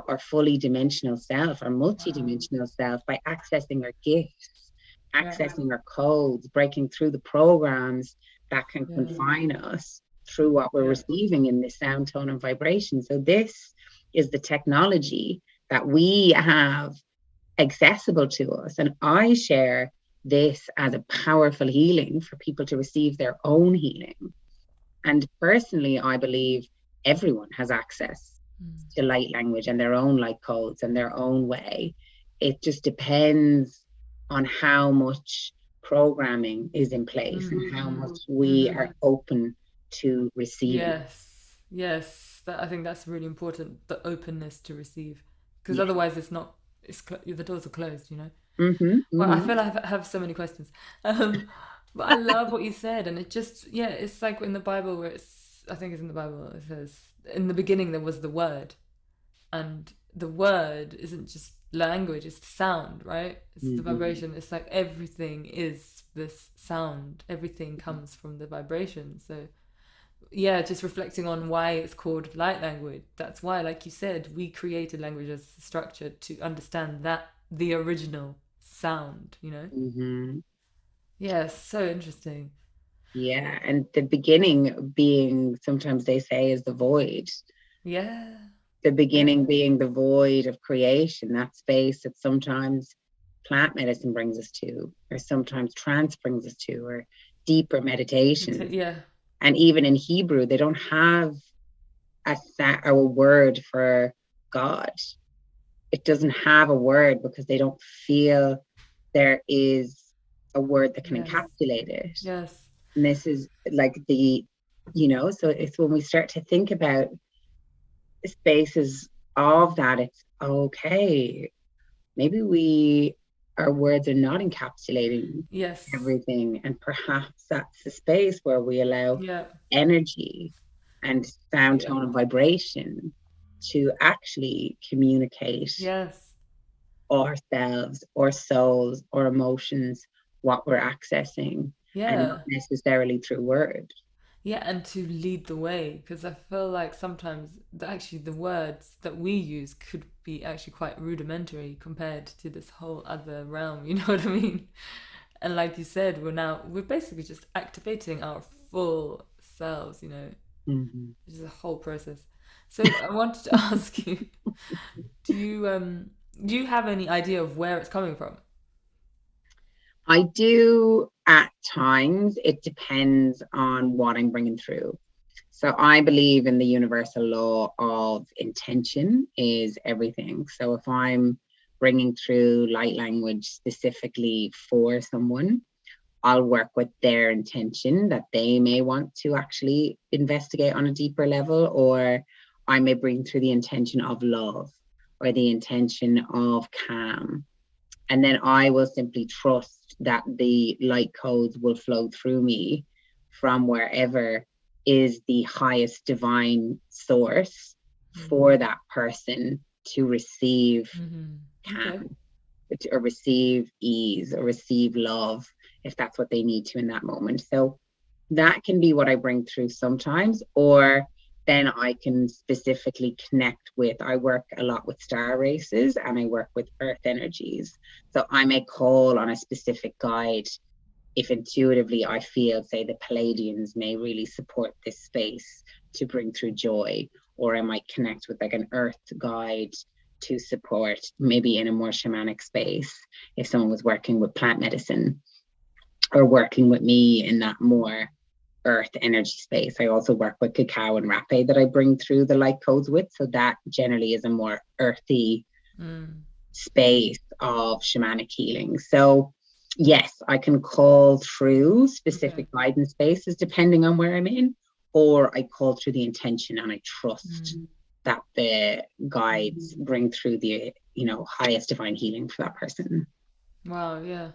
Speaker 2: our fully dimensional self, our
Speaker 1: Wow.
Speaker 2: multidimensional self by accessing our gifts,
Speaker 1: Yeah.
Speaker 2: accessing our codes, breaking through the programs that can
Speaker 1: Yeah.
Speaker 2: confine us through what we're
Speaker 1: Yeah.
Speaker 2: receiving in this sound, tone, and vibration. So this is the technology that we have accessible to us. And I share this as a powerful healing for people to receive their own healing. And personally, I believe everyone has access
Speaker 1: Mm.
Speaker 2: to light language and their own light codes and their own way. It just depends on how much programming is in place and how
Speaker 1: Mm-hmm.
Speaker 2: much we
Speaker 1: Mm-hmm.
Speaker 2: are open to receiving.
Speaker 1: Yes. Yes. That, I think that's really important. The openness to receive, because
Speaker 2: Yeah.
Speaker 1: otherwise it's not. The doors are closed. You know.
Speaker 2: Mm-hmm,
Speaker 1: Well, I
Speaker 2: mm-hmm.
Speaker 1: feel I have so many questions. Um, but I love what you said, and it just yeah, it's like in the Bible where it's I think it's in the Bible it says in the beginning there was the Word, and the word isn't just language, it's the sound, right? It's the
Speaker 2: Mm-hmm.
Speaker 1: vibration. It's like everything is this sound, everything comes from the vibration. So yeah, just reflecting on why it's called light language. That's why, like you said, we created language as a structure to understand that the original sound, you know.
Speaker 2: Mm-hmm.
Speaker 1: Yeah, so interesting.
Speaker 2: Yeah. And the beginning being, sometimes they say, is the void.
Speaker 1: Yeah.
Speaker 2: The
Speaker 1: Yeah.
Speaker 2: beginning being the void of creation, that space that sometimes plant medicine brings us to, or sometimes trance brings us to, or deeper meditations.
Speaker 1: Yeah.
Speaker 2: And even in Hebrew, they don't have a word for God. It doesn't have a word because they don't feel there is a word that can
Speaker 1: Yes.
Speaker 2: encapsulate it.
Speaker 1: Yes.
Speaker 2: And this is like so it's when we start to think about spaces of that, it's okay. Maybe our words are not encapsulating
Speaker 1: Yes.
Speaker 2: everything. And perhaps that's the space where we allow
Speaker 1: Yeah.
Speaker 2: energy and sound,
Speaker 1: Yeah.
Speaker 2: tone, and vibration to actually communicate
Speaker 1: Yes.
Speaker 2: ourselves, our souls, our emotions, what we're accessing, and not
Speaker 1: Yeah.
Speaker 2: necessarily through words.
Speaker 1: Yeah, and to lead the way, because I feel like sometimes actually the words that we use could be actually quite rudimentary compared to this whole other realm, you know what I mean? And like you said, we're basically just activating our full selves,
Speaker 2: Mm-hmm.
Speaker 1: which is a whole process. So I wanted to ask you, do you do you have any idea of where it's coming from?
Speaker 2: I do at times. It depends on what I'm bringing through. So I believe in the universal law of intention is everything. So if I'm bringing through light language specifically for someone, I'll work with their intention that they may want to actually investigate on a deeper level, or I may bring through the intention of love or the intention of calm. And then I will simply trust that the light codes will flow through me from wherever is the highest divine source for that person to receive
Speaker 1: Mm-hmm. Okay.
Speaker 2: calm or receive ease or receive love if that's what they need to in that moment. So that can be what I bring through sometimes, or then I can specifically connect with. I work a lot with star races and I work with earth energies. So I may call on a specific guide if intuitively I feel, say, the Palladians may really support this space to bring through joy, or I might connect with like an earth guide to support, maybe in a more shamanic space, if someone was working with plant medicine or working with me in that more earth energy space. I also work with cacao and rapé that I bring through the light codes with. So that generally is a more earthy
Speaker 1: Mm.
Speaker 2: space of shamanic healing. So yes, I can call through
Speaker 1: Okay.
Speaker 2: specific guidance spaces depending on where I'm in, or I call through the intention and I trust
Speaker 1: Mm.
Speaker 2: that the guides bring through the highest divine healing for that person.
Speaker 1: Wow, yeah.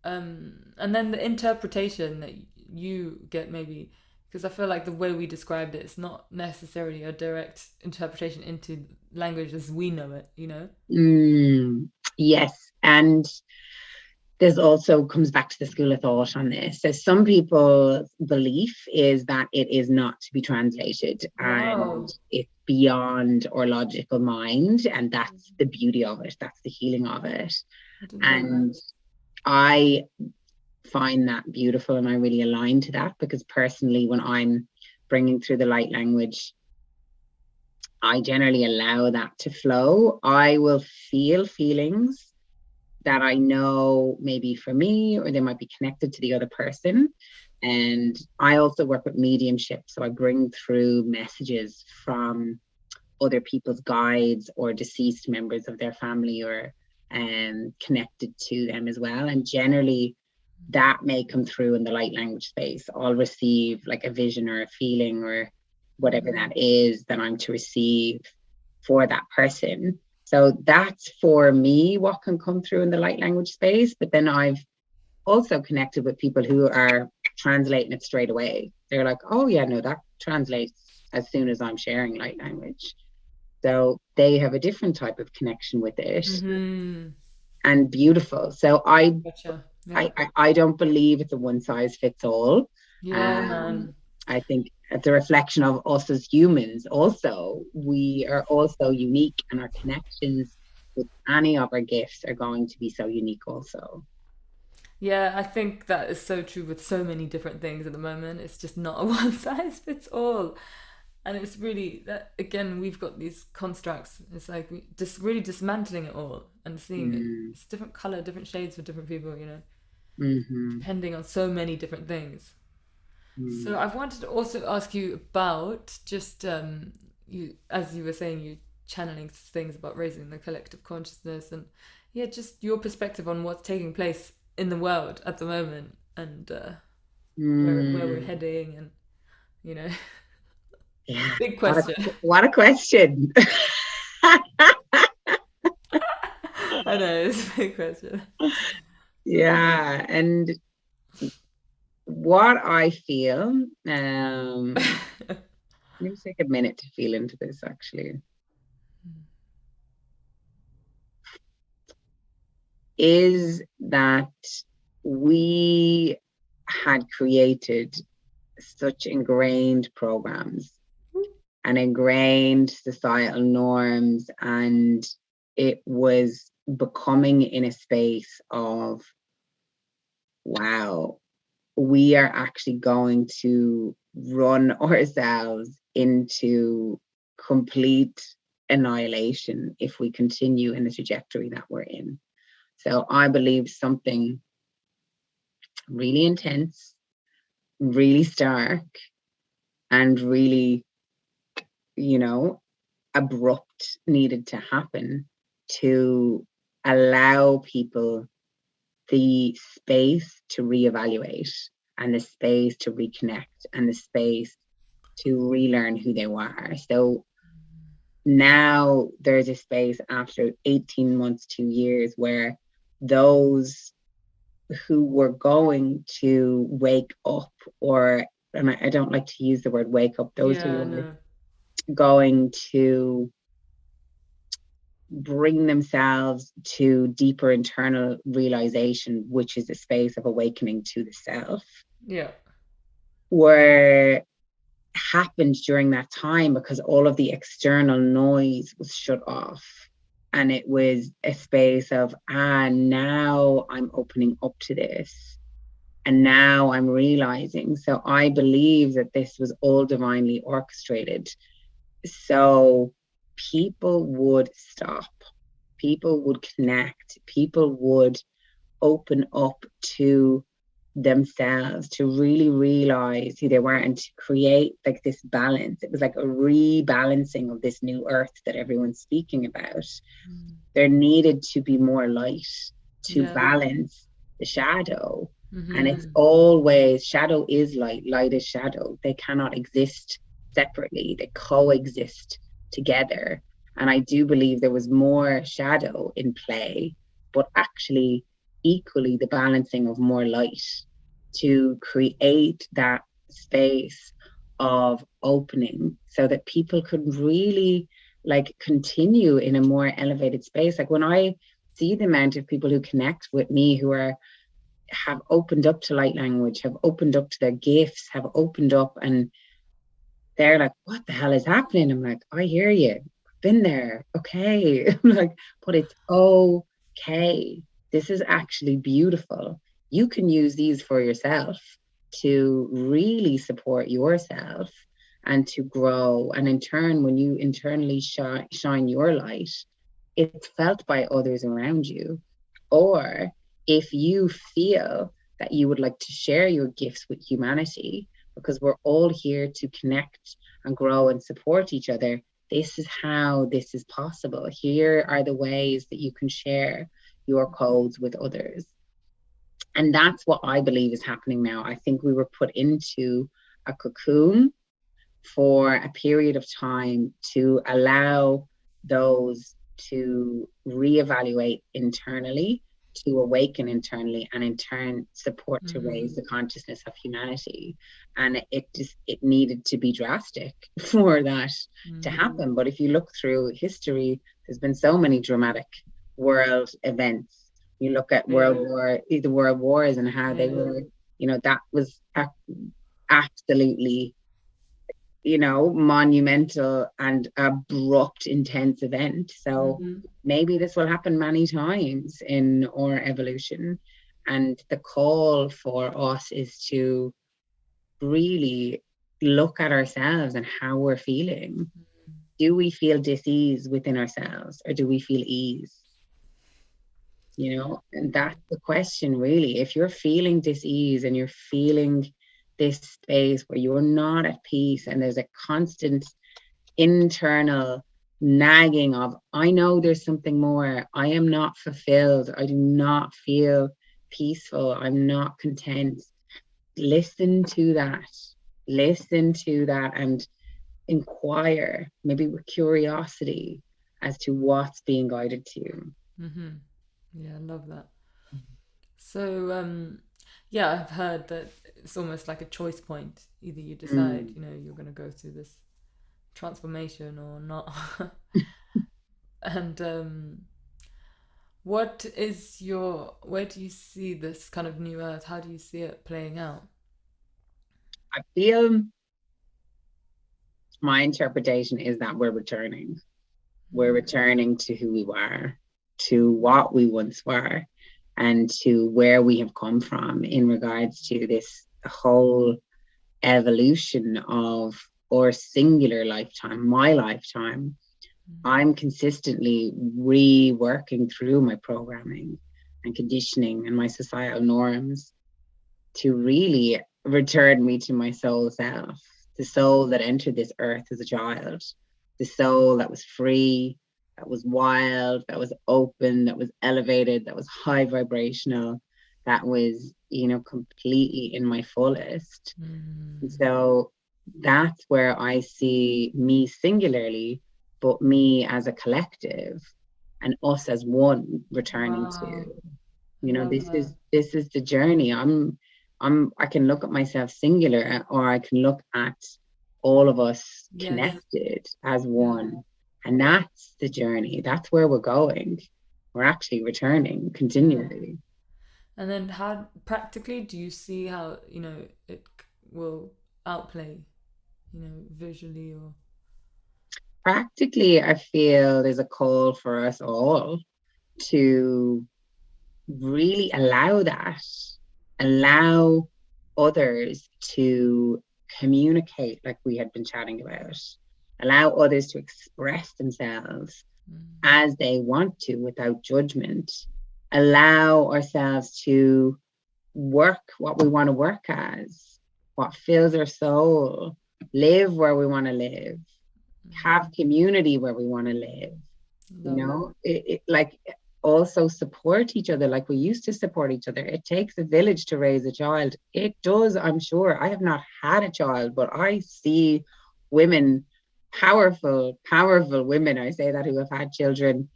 Speaker 1: And then the interpretation that you get, maybe, because I feel like the way we described it, it's not necessarily a direct interpretation into language as we know it.
Speaker 2: Yes, and there's also comes back to the school of thought on this. So some people's belief is that it is not to be translated and
Speaker 1: Wow.
Speaker 2: it's beyond our logical mind, and that's the beauty of it. That's the healing of it.
Speaker 1: I didn't know that.
Speaker 2: And I find that beautiful, and I really align to that because personally, when I'm bringing through the light language, I generally allow that to flow. I will feel feelings that I know maybe for me, or they might be connected to the other person. And I also work with mediumship. So I bring through messages from other people's guides or deceased members of their family, or connected to them as well. And generally, that may come through in the light language space. I'll receive like a vision or a feeling or whatever that is that I'm to receive for that person. So that's for me what can come through in the light language space. But then I've also connected with people who are translating it straight away. They're like, oh, yeah, no, that translates as soon as I'm sharing light language. So they have a different type of connection with it,
Speaker 1: Mm-hmm.
Speaker 2: and beautiful. So I
Speaker 1: Gotcha. Yeah.
Speaker 2: I, I, I don't believe it's a one size fits all.
Speaker 1: Yeah,
Speaker 2: Um,
Speaker 1: man.
Speaker 2: I think it's a reflection of us as humans. Also, we are also unique, and our connections with any of our gifts are going to be so unique, also.
Speaker 1: Yeah, I think that is so true with so many different things at the moment. It's just not a one size fits all. And it's really that, again, we've got these constructs. It's like we just really dismantling it all and seeing it.
Speaker 2: Mm,
Speaker 1: It's different color, different shades for different people,
Speaker 2: mm-hmm,
Speaker 1: depending on so many different things. So
Speaker 2: mm,
Speaker 1: I've wanted to also ask you about just you, as you were saying, you channeling things about raising the collective consciousness, and yeah, just your perspective on what's taking place in the world at the moment, and where we're
Speaker 2: mm.
Speaker 1: heading, and you know.
Speaker 2: Yeah.
Speaker 1: Big question.
Speaker 2: What a question.
Speaker 1: I know, it's a big question.
Speaker 2: Yeah. And what I feel, let me take a minute to feel into this actually, is that we had created such ingrained programs and ingrained societal norms, and it was becoming in a space of, wow, we are actually going to run ourselves into complete annihilation if we continue in the trajectory that we're in. So I believe something really intense, really stark, and really, you know, abrupt needed to happen to allow people the space to reevaluate and the space to reconnect and the space to relearn who they were. So now there's a space after 18 months, 2 years, where those who were going to wake up, or, and I don't like to use the word wake up, those who
Speaker 1: Yeah,
Speaker 2: were
Speaker 1: no.
Speaker 2: going to bring themselves to deeper internal realization, which is a space of awakening to the self,
Speaker 1: Yeah.
Speaker 2: were happened during that time because all of the external noise was shut off. And it was a space of, now I'm opening up to this. And now I'm realizing. So I believe that this was all divinely orchestrated. So people would stop, people would connect, people would open up to themselves, to really realize who they were and to create like this balance. It was like a rebalancing of this new earth that everyone's speaking about. There needed to be more light to
Speaker 1: Yeah.
Speaker 2: balance the shadow. And it's
Speaker 1: Mm-hmm.
Speaker 2: always, shadow is light, light is shadow. They cannot exist separately, they coexist together. And I do believe there was more shadow in play, but actually equally the balancing of more light to create that space of opening so that people could really like continue in a more elevated space. Like when I see the amount of people who connect with me who are have opened up to light language, have opened up to their gifts, have opened up, and they're like, what the hell is happening? I'm like, I hear you. I've been there. Okay. I'm like, but it's okay. This is actually beautiful. You can use these for yourself to really support yourself and to grow. And in turn, when you internally shine your light, it's felt by others around you. Or if you feel that you would like to share your gifts with humanity, because we're all here to connect and grow and support each other, this is how this is possible. Here are the ways that you can share your codes with others. And that's what I believe is happening now. I think we were put into a cocoon for a period of time to allow those to reevaluate internally, to awaken internally, and in turn support to raise the consciousness of humanity. And it needed to be drastic for that to happen. But if you look through history, there's been so many dramatic world events. You look at the world wars and how they were, that was absolutely, monumental and abrupt, intense event. So maybe this will happen many times in our evolution. And the call for us is to really look at ourselves and how we're feeling. Do we feel dis-ease within ourselves, or do we feel ease? And that's the question, really. If you're feeling dis-ease and you're feeling this space where you're not at peace and there's a constant internal nagging of, I know there's something more, I am not fulfilled, I do not feel peaceful, I'm not content, listen to that. And inquire, maybe with curiosity, as to what's being guided to you.
Speaker 1: Yeah, I love that. So, yeah, I've heard that it's almost like a choice point. Either you decide,
Speaker 2: Mm.
Speaker 1: you're going to go through this transformation or not. And where do you see this kind of new earth? How do you see it playing out?
Speaker 2: I feel my interpretation is that we're returning. We're returning to who we were, to what we once were, and to where we have come from in regards to this whole evolution of our singular lifetime, my lifetime. I'm consistently reworking through my programming and conditioning and my societal norms to really return me to my soul self, the soul that entered this earth as a child, the soul that was free, that was wild, that was open, that was elevated, that was high vibrational, that was, completely in my fullest. And so that's where I see me singularly, but me as a collective and us as one returning to.
Speaker 1: Wow, I love that.
Speaker 2: This is the journey. I can look at myself singular, or I can look at all of us
Speaker 1: Yes,
Speaker 2: connected as
Speaker 1: yeah,
Speaker 2: one. And that's the journey. That's where we're going. We're actually returning
Speaker 1: yeah.
Speaker 2: continually.
Speaker 1: And then how practically do you see how, it will outplay, visually or
Speaker 2: Practically, I feel there's a call for us all to really allow others to communicate, like we had been chatting about, allow others to express themselves as they want to without judgment, allow ourselves to work what we want to work as, what fills our soul, live where we want to live, have community where we want to live,
Speaker 1: love it.
Speaker 2: like also support each other like we used to support each other. It takes a village to raise a child. It does, I'm sure. I have not had a child, but I see women, powerful women, I say that, who have had children,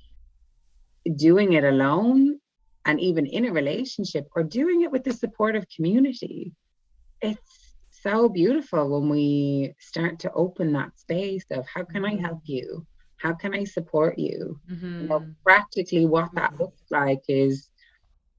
Speaker 2: doing it alone and even in a relationship, or doing it with the supportive community. It's so beautiful when we start to open that space of how can I help you? How can I support you? Practically what that looks like is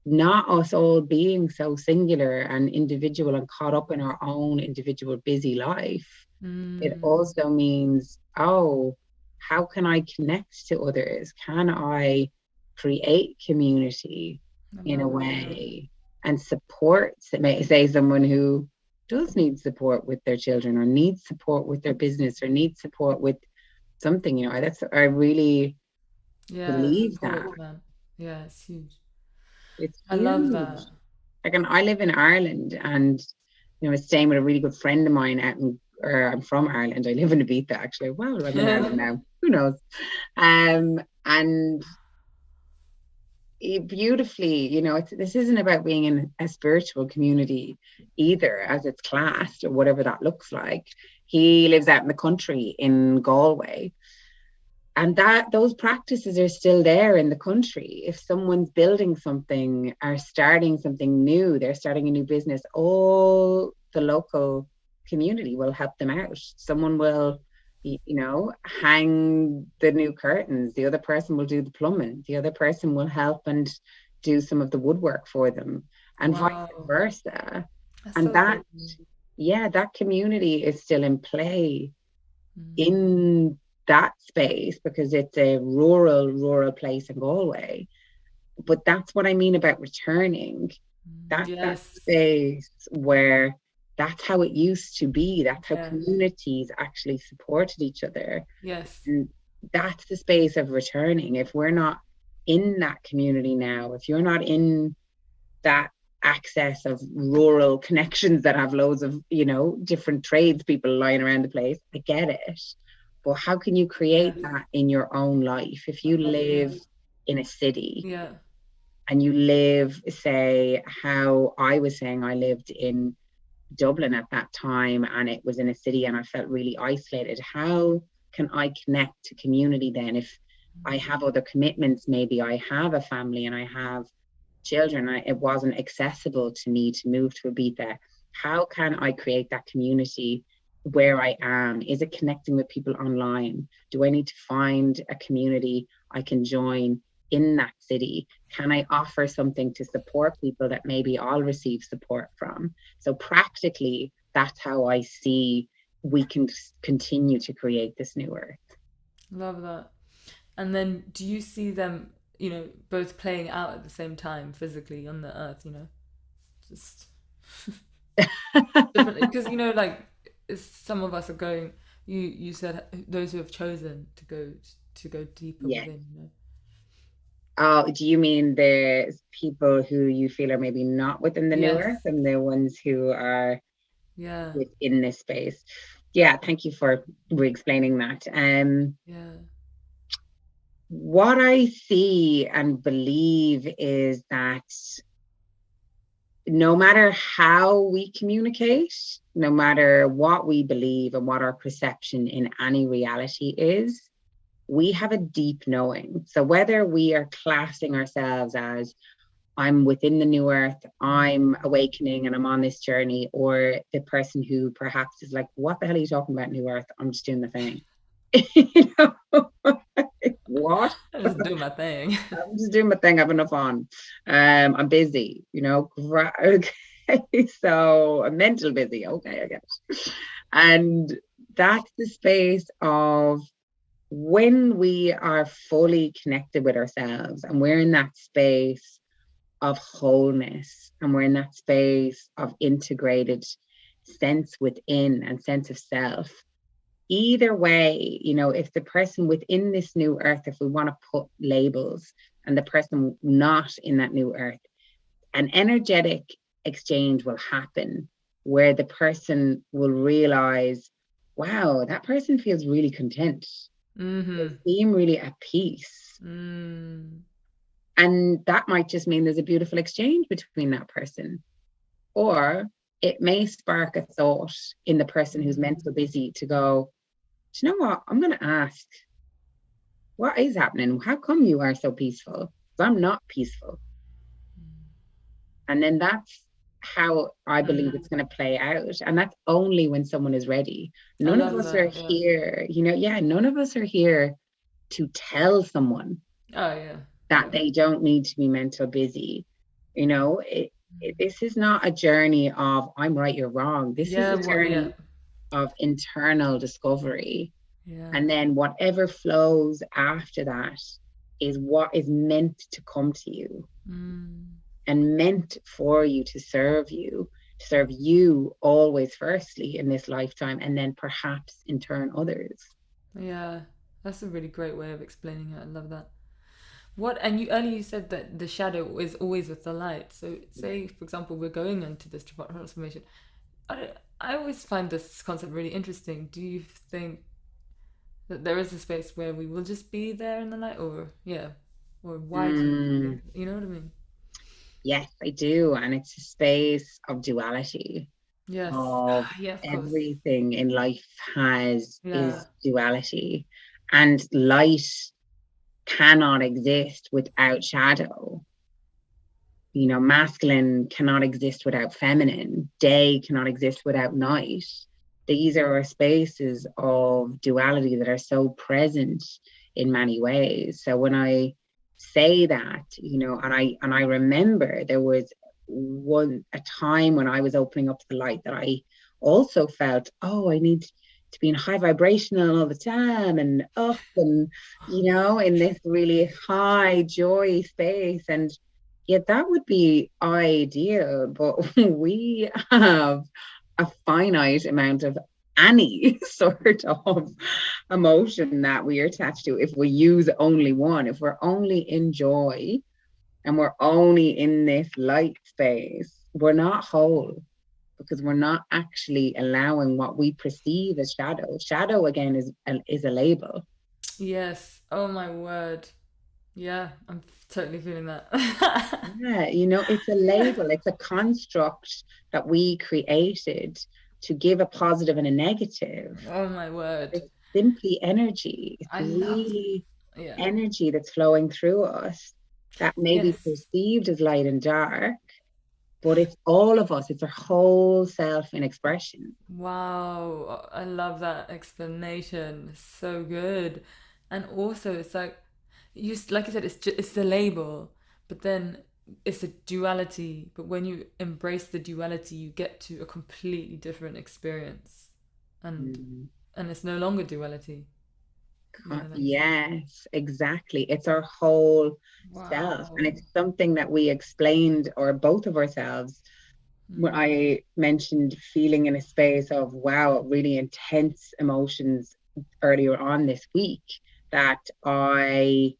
Speaker 2: not us all being so singular and individual and caught up in our own individual busy life. It also means, oh, how can I connect to others? Can I create community
Speaker 1: I
Speaker 2: in a
Speaker 1: love that.
Speaker 2: way and support, say, someone who does need support with their children, or needs support with their business, or needs support with something, I really
Speaker 1: Yeah,
Speaker 2: believe that.
Speaker 1: support, man. Yeah, it's huge.
Speaker 2: It's
Speaker 1: I love
Speaker 2: huge.
Speaker 1: that.
Speaker 2: Like, and I live in Ireland, and I was staying with a really good friend of mine out in, or I'm from Ireland. I live in Ibiza, actually. Well, I'm in Ireland now. Who knows? And beautifully, this isn't about being in a spiritual community either, as it's classed or whatever that looks like. He lives out in the country in Galway, and that those practices are still there in the country. If someone's building something or starting something new, they're starting a new business, all the local community will help them out. Someone will, hang the new curtains, the other person will do the plumbing, the other person will help and do some of the woodwork for them, and vice
Speaker 1: Wow,
Speaker 2: versa.
Speaker 1: that's
Speaker 2: And
Speaker 1: so
Speaker 2: that,
Speaker 1: cool.
Speaker 2: yeah, that community is still in play in that space, because it's a rural place in Galway. But that's what I mean about returning. That's that
Speaker 1: Yes,
Speaker 2: space where that's how it used to be. That's how
Speaker 1: yeah,
Speaker 2: communities actually supported each other.
Speaker 1: yes,
Speaker 2: And that's the space of returning. If we're not in that community now, if you're not in that access of rural connections that have loads of, different trades people lying around the place, I get it. But how can you create
Speaker 1: yes,
Speaker 2: that in your own life? If you
Speaker 1: love
Speaker 2: live
Speaker 1: that.
Speaker 2: in a city,
Speaker 1: Yeah,
Speaker 2: and you live, say, how I was saying I lived in Dublin at that time, and it was in a city, and I felt really isolated. How can I connect to community then if I have other commitments? Maybe I have a family and I have children. It wasn't accessible to me to move to Ibiza. How can I create that community where I am? Is it connecting with people online? Do I need to find a community I can join in that city? Can I offer something to support people that maybe I'll receive support from? So practically, that's how I see we can continue to create this new earth.
Speaker 1: Love that. And then do you see them, both playing out at the same time physically on the earth, just differently? Because, like, some of us are going, you said those who have chosen to go deeper
Speaker 2: Yeah.
Speaker 1: within.
Speaker 2: Oh, do you mean the people who you feel are maybe not within the new
Speaker 1: Yes.
Speaker 2: earth and the ones who are
Speaker 1: Yeah.
Speaker 2: within this space? Yeah, thank you for re-explaining that.
Speaker 1: Yeah.
Speaker 2: What I see and believe is that no matter how we communicate, no matter what we believe and what our perception in any reality is, we have a deep knowing. So whether we are classing ourselves as I'm within the new earth, I'm awakening and I'm on this journey, or the person who perhaps is like, what the hell are you talking about, new earth? I'm just doing the thing. You know, what?
Speaker 1: I just do my thing.
Speaker 2: I'm just doing my thing, having fun. I'm busy, okay. So I'm mental busy. Okay, I get it. And that's the space of when we are fully connected with ourselves and we're in that space of wholeness and we're in that space of integrated sense within and sense of self. Either way, if the person within this new earth, if we want to put labels, and the person not in that new earth, an energetic exchange will happen where the person will realize, wow, that person feels really content. They
Speaker 1: Mm-hmm.
Speaker 2: seem really at peace.
Speaker 1: Mm.
Speaker 2: And that might just mean there's a beautiful exchange between that person. Or it may spark a thought in the person who's meant so busy to go, do you know what? I'm going to ask, what is happening? How come you are so peaceful? Because I'm not peaceful. And then that's how I believe it's going to play out. And that's only when someone is ready.
Speaker 1: I
Speaker 2: None of
Speaker 1: love
Speaker 2: us are
Speaker 1: that. Yeah.
Speaker 2: here, none of us are here to tell someone
Speaker 1: Oh yeah.
Speaker 2: that
Speaker 1: Yeah.
Speaker 2: they don't need to be mental busy. This is not a journey of I'm right, you're wrong. This is
Speaker 1: Yeah.
Speaker 2: a
Speaker 1: What? Yeah.
Speaker 2: journey of internal discovery.
Speaker 1: Yeah.
Speaker 2: And then whatever flows after that is what is meant to come to you
Speaker 1: Mm.
Speaker 2: and meant for you to serve you always, firstly, in this lifetime, and then perhaps in turn others.
Speaker 1: Yeah. That's a really great way of explaining it. I love that. What? And you earlier you said that the shadow is always with the light. So say, for example, we're going into this transformation. I always find this concept really interesting. Do you think that there is a space where we will just be there in the light, or yeah, or why do you think?
Speaker 2: Mm,
Speaker 1: You know what I mean?
Speaker 2: yes, I do. And it's a space of duality,
Speaker 1: Yes.
Speaker 2: of
Speaker 1: Yeah, of course.
Speaker 2: everything in life has
Speaker 1: Yeah.
Speaker 2: is duality. And light cannot exist without shadow. Masculine cannot exist without feminine, day cannot exist without night. These are our spaces of duality that are so present in many ways. So when I say that, and I remember there was a time when I was opening up to the light that I also felt, oh, I need to be in high vibrational all the time and up and in this really high joy space. And yeah, that would be ideal, but we have a finite amount of any sort of emotion that we are attached to if we use only one. If we're only in joy and we're only in this light space, we're not whole because we're not actually allowing what we perceive as shadow. Shadow, again, is a label.
Speaker 1: Yes. Oh my word. Yeah, I'm totally feeling that.
Speaker 2: Yeah, you know, it's a label, it's a construct that we created to give a positive and a negative.
Speaker 1: Oh my word.
Speaker 2: It's simply energy. It's
Speaker 1: I love,
Speaker 2: really
Speaker 1: yeah.
Speaker 2: energy that's flowing through us that may be
Speaker 1: Yes.
Speaker 2: perceived as light and dark, but it's all of us. It's our whole self in expression.
Speaker 1: Wow. I love that explanation. So good. And also, it's like, like you said, it's the label, but then it's a duality. But when you embrace the duality, you get to a completely different experience. And
Speaker 2: Mm.
Speaker 1: and it's no longer duality. Yeah, like you said.
Speaker 2: Yes, exactly. It's our whole self. And
Speaker 1: Wow.
Speaker 2: it's something that we explained, or both of ourselves, when
Speaker 1: Mm.
Speaker 2: I mentioned feeling in a space of, wow, really intense emotions earlier on this week, that I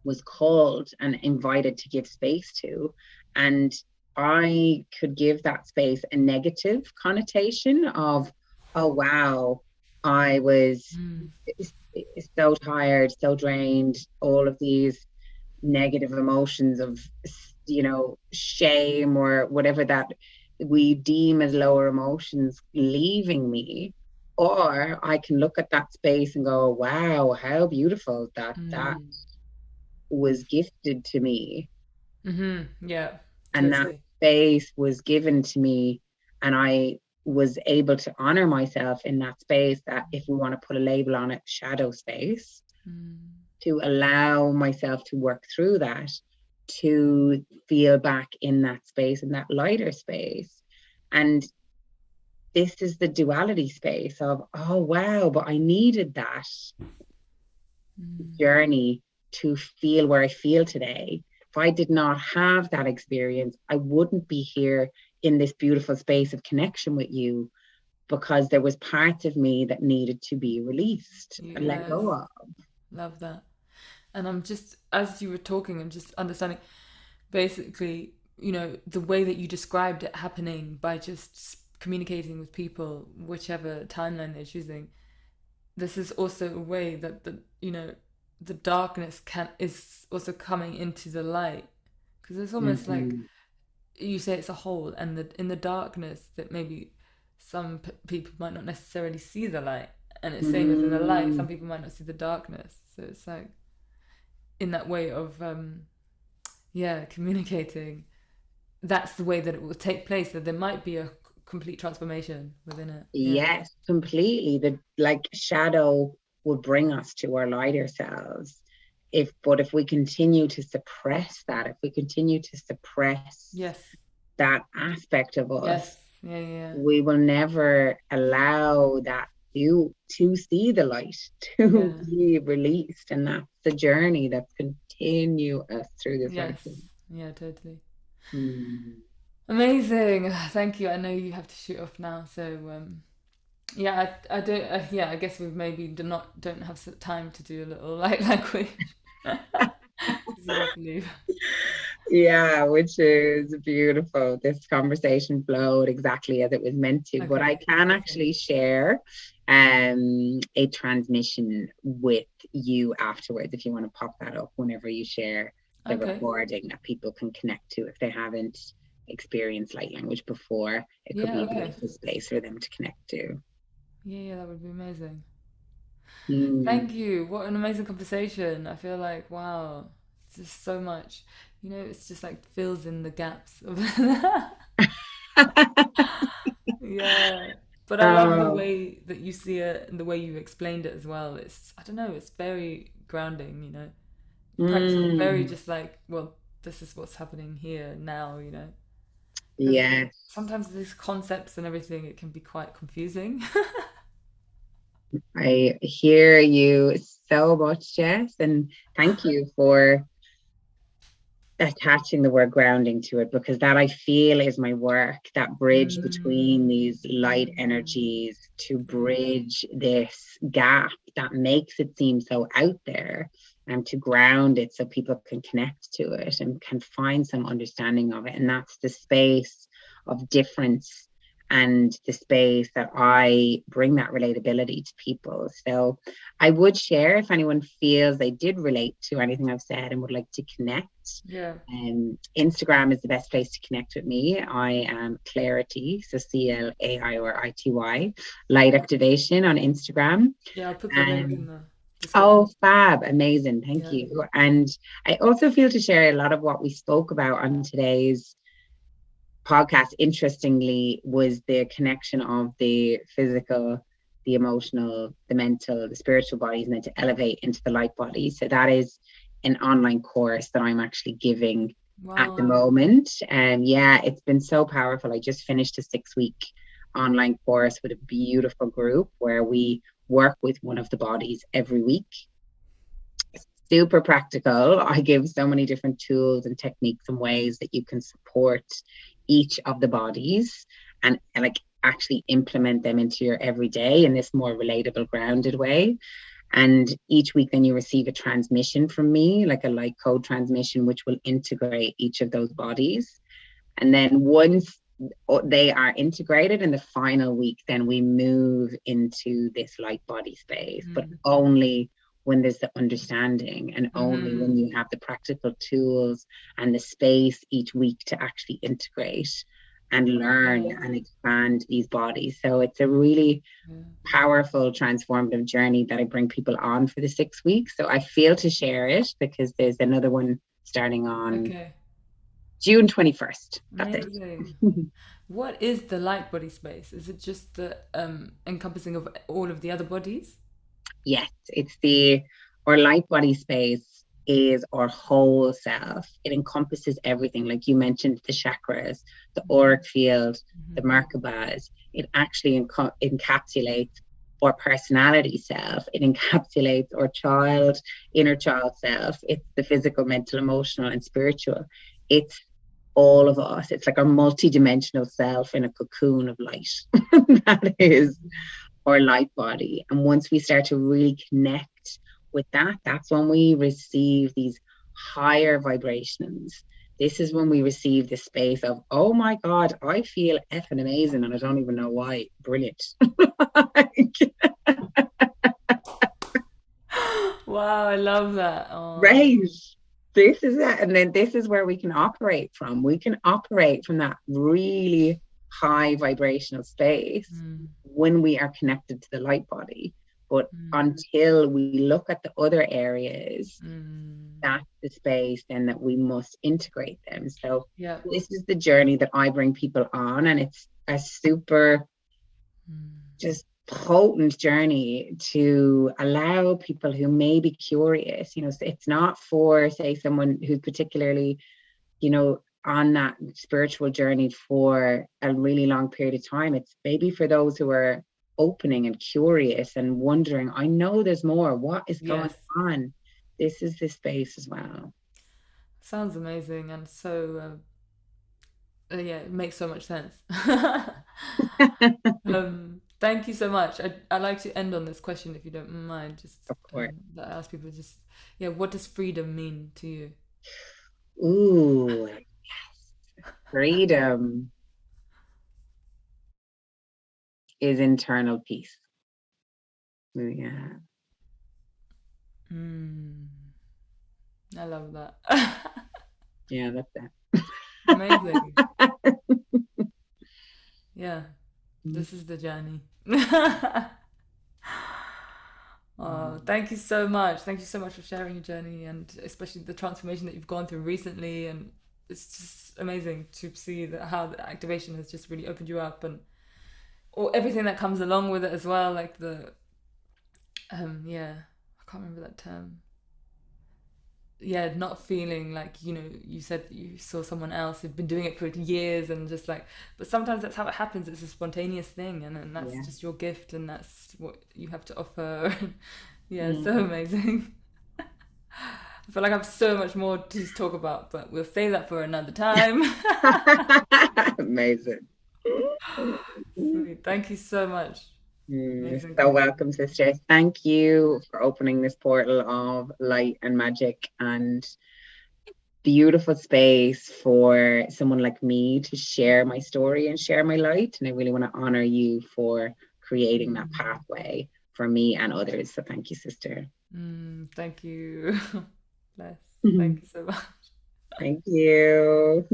Speaker 2: was called and invited to give space to. And I could give that space a negative connotation of, oh, wow, I was
Speaker 1: Mm.
Speaker 2: so tired, so drained, all of these negative emotions of, shame or whatever that we deem as lower emotions leaving me. Or I can look at that space and go, wow, how beautiful that
Speaker 1: Mm.
Speaker 2: was gifted to me,
Speaker 1: Yeah,
Speaker 2: and that
Speaker 1: totally.
Speaker 2: space was given to me, and I was able to honor myself in that space, that, if we want to put a label on it, shadow space,
Speaker 1: Mm.
Speaker 2: to allow myself to work through that, to feel back in that space, in that lighter space. And this is the duality space of, oh wow, but I needed that
Speaker 1: Mm.
Speaker 2: journey to feel where I feel today. If I did not have that experience, I wouldn't be here in this beautiful space of connection with you, because there was parts of me that needed to be released and let
Speaker 1: Yes,
Speaker 2: go of.
Speaker 1: love that. And I'm just, as you were talking, I'm just understanding basically, the way that you described it happening by just communicating with people, whichever timeline they're choosing. This is also a way that the darkness can is also coming into the light, because it's almost like
Speaker 2: Mm-hmm.
Speaker 1: you say it's a hole, and in the darkness that maybe some people might not necessarily see the light, and it's same as in the light, some
Speaker 2: Mm,
Speaker 1: people might not see the darkness. So it's like in that way of yeah, communicating, that's the way that it will take place, that there might be a complete transformation within it. Yeah.
Speaker 2: yes, completely. The like shadow will bring us to our lighter selves. If we continue to suppress that, if we continue to suppress
Speaker 1: Yes.
Speaker 2: that aspect of us,
Speaker 1: Yes. Yeah, yeah.
Speaker 2: we will never allow that to see the light, to
Speaker 1: Yeah.
Speaker 2: be released. And that's the journey that's continuous through this
Speaker 1: Yes.
Speaker 2: lifetime.
Speaker 1: Yeah, totally.
Speaker 2: Mm.
Speaker 1: Amazing. Thank you. I know you have to shoot off now, so yeah, I don't. Yeah, I guess we maybe don't have time to do a little light language because you need to leave.
Speaker 2: Yeah, which is beautiful. This conversation flowed exactly as it was meant to. But I
Speaker 1: Okay,
Speaker 2: can
Speaker 1: awesome.
Speaker 2: actually share a transmission with you afterwards, if you want to pop that up whenever you share the
Speaker 1: Okay.
Speaker 2: recording, that people can connect to if they haven't experienced light language before. It could
Speaker 1: Yeah.
Speaker 2: be a
Speaker 1: Okay.
Speaker 2: beautiful space for them to connect to.
Speaker 1: Yeah, yeah, that would be amazing.
Speaker 2: Mm.
Speaker 1: Thank you. What an amazing conversation. I feel like wow, it's just so much. It's just like fills in the gaps of yeah. But I love the
Speaker 2: Oh.
Speaker 1: way that you see it and the way you explained it as well. It's, I don't know, it's very grounding. Very
Speaker 2: Mm.
Speaker 1: just like, well, this is what's happening here now. Because
Speaker 2: Yes.
Speaker 1: sometimes these concepts and everything, it can be quite confusing.
Speaker 2: I hear you so much, Jess, and thank you for attaching the word grounding to it, because that, I feel, is my work, that bridge between
Speaker 1: Mm,
Speaker 2: these light
Speaker 1: mm,
Speaker 2: energies, to
Speaker 1: yeah.
Speaker 2: bridge this gap that makes it seem so out there, and to ground it so people can connect to it and can find some understanding of it. And that's the space of difference and the space that I bring that relatability to people. So I would share if anyone feels they did relate to anything I've said and would like to connect.
Speaker 1: Yeah.
Speaker 2: Instagram is the best place to connect with me. I am Clarity, so CLAIRITY, light activation on Instagram.
Speaker 1: Yeah, I'll put the link in
Speaker 2: And
Speaker 1: the description.
Speaker 2: oh, fab, amazing, thank
Speaker 1: Yeah.
Speaker 2: you. And I also feel to share a lot of what we spoke about on today's podcast, interestingly, was the connection of the physical, the emotional, the mental, the spiritual bodies, and then to elevate into the light body. So that is an online course that I'm actually giving at the
Speaker 1: Wow.
Speaker 2: moment. And yeah, it's been so powerful. I just finished a 6-week online course with a beautiful group where we work with one of the bodies every week. Super practical. I give so many different tools and techniques and ways that you can support each of the bodies and like actually implement them into your everyday in this more relatable, grounded way. And each week, then you receive a transmission from me, like a light code transmission, which will integrate each of those bodies. And then once they are integrated in the final week, then we move into this light body space, but
Speaker 1: Mm.
Speaker 2: only when there's the understanding and only when
Speaker 1: Mm-hmm.
Speaker 2: you have the practical tools and the space each week to actually integrate and learn
Speaker 1: Yeah.
Speaker 2: and expand these bodies. So it's a really
Speaker 1: Yeah.
Speaker 2: powerful transformative journey that I bring people on for the 6 weeks. So I feel to share it because there's another one starting on
Speaker 1: Okay.
Speaker 2: June 21st. That's it.
Speaker 1: Amazing. What is the light body space? Is it just the encompassing of all of the other bodies?
Speaker 2: Yes, it's our light body space is our whole self. It encompasses everything, like you mentioned, the chakras, the auric field, the
Speaker 1: Mm-hmm.
Speaker 2: Merkabahs. It actually encapsulates our personality self. It encapsulates our inner child self. It's the physical, mental, emotional, and spiritual. It's all of us. It's like our multi-dimensional self in a cocoon of light. That is our light body. And once we start to really connect with that, that's when we receive these higher vibrations. This is when we receive the space of, oh my God, I feel effing amazing and I don't even know why. Brilliant.
Speaker 1: Wow, I love that. Oh.
Speaker 2: Right. This is it. And then this is where we can operate from. We can operate from that really high vibrational space
Speaker 1: Mm.
Speaker 2: when we are connected to the light body. But
Speaker 1: Mm.
Speaker 2: until we look at the other areas,
Speaker 1: Mm.
Speaker 2: that's the space then that we must integrate them. So
Speaker 1: Yeah.
Speaker 2: this is the journey that I bring people on, and it's a super
Speaker 1: Mm.
Speaker 2: just potent journey to allow people who may be curious. It's not for, say, someone who's particularly, on that spiritual journey for a really long period of time. It's maybe for those who are opening and curious and wondering, I know there's more. What is going
Speaker 1: Yes.
Speaker 2: on? This is the space as well.
Speaker 1: Sounds amazing and so yeah, it makes so much sense. Thank you so much. I like to end on this question, if you don't mind. Just
Speaker 2: Of course.
Speaker 1: that I ask people just, yeah, what does freedom mean to you?
Speaker 2: Ooh, freedom is internal peace. Yeah.
Speaker 1: Mm, I love that.
Speaker 2: Yeah, that's
Speaker 1: Amazing.
Speaker 2: it.
Speaker 1: Yeah, this is the journey. Oh,
Speaker 2: Mm.
Speaker 1: thank you so much. Thank you so much for sharing your journey and especially the transformation that you've gone through recently. And it's just amazing to see that how the activation has just really opened you up and or everything that comes along with it as well. Like the yeah, I can't remember that term. Yeah, not feeling like, you said that you saw someone else who'd been doing it for years and just like, but sometimes that's how it happens. It's a spontaneous thing, and that's
Speaker 2: Yeah.
Speaker 1: just your gift, and that's what you have to offer. Yeah, so
Speaker 2: Mm.
Speaker 1: amazing. I feel like I have so much more to talk about, but we'll save that for another time.
Speaker 2: Amazing.
Speaker 1: Sweet. Thank you so much.
Speaker 2: You're
Speaker 1: Amazing
Speaker 2: so
Speaker 1: conversation.
Speaker 2: welcome, sister. Thank you for opening this portal of light and magic and beautiful space for someone like me to share my story and share my light. And I really want to honor you for creating that pathway for me and others. So thank you, sister.
Speaker 1: Thank you. Bless. Thank you so much.
Speaker 2: Thank you.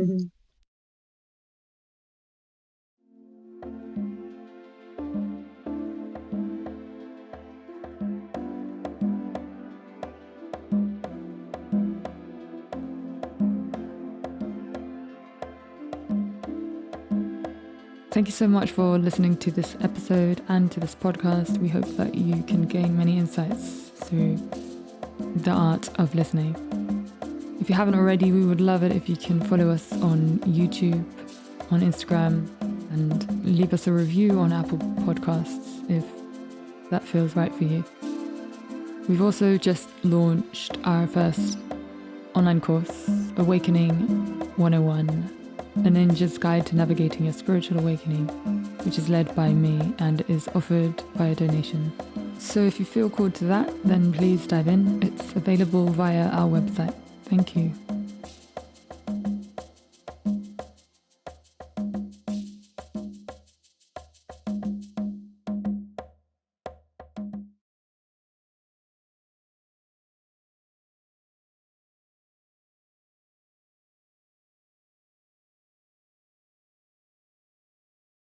Speaker 1: Thank you so much for listening to this episode and to this podcast. We hope that you can gain many insights through the art of listening. If you haven't already, we would love it if you can follow us on YouTube, on Instagram, and leave us a review on Apple Podcasts if that feels right for you. We've also just launched our first online course, Awakening 101, a ninja's guide to navigating your spiritual awakening, which is led by me and is offered via donation. So if you feel called to that, then please dive in. It's available via our website. Thank you.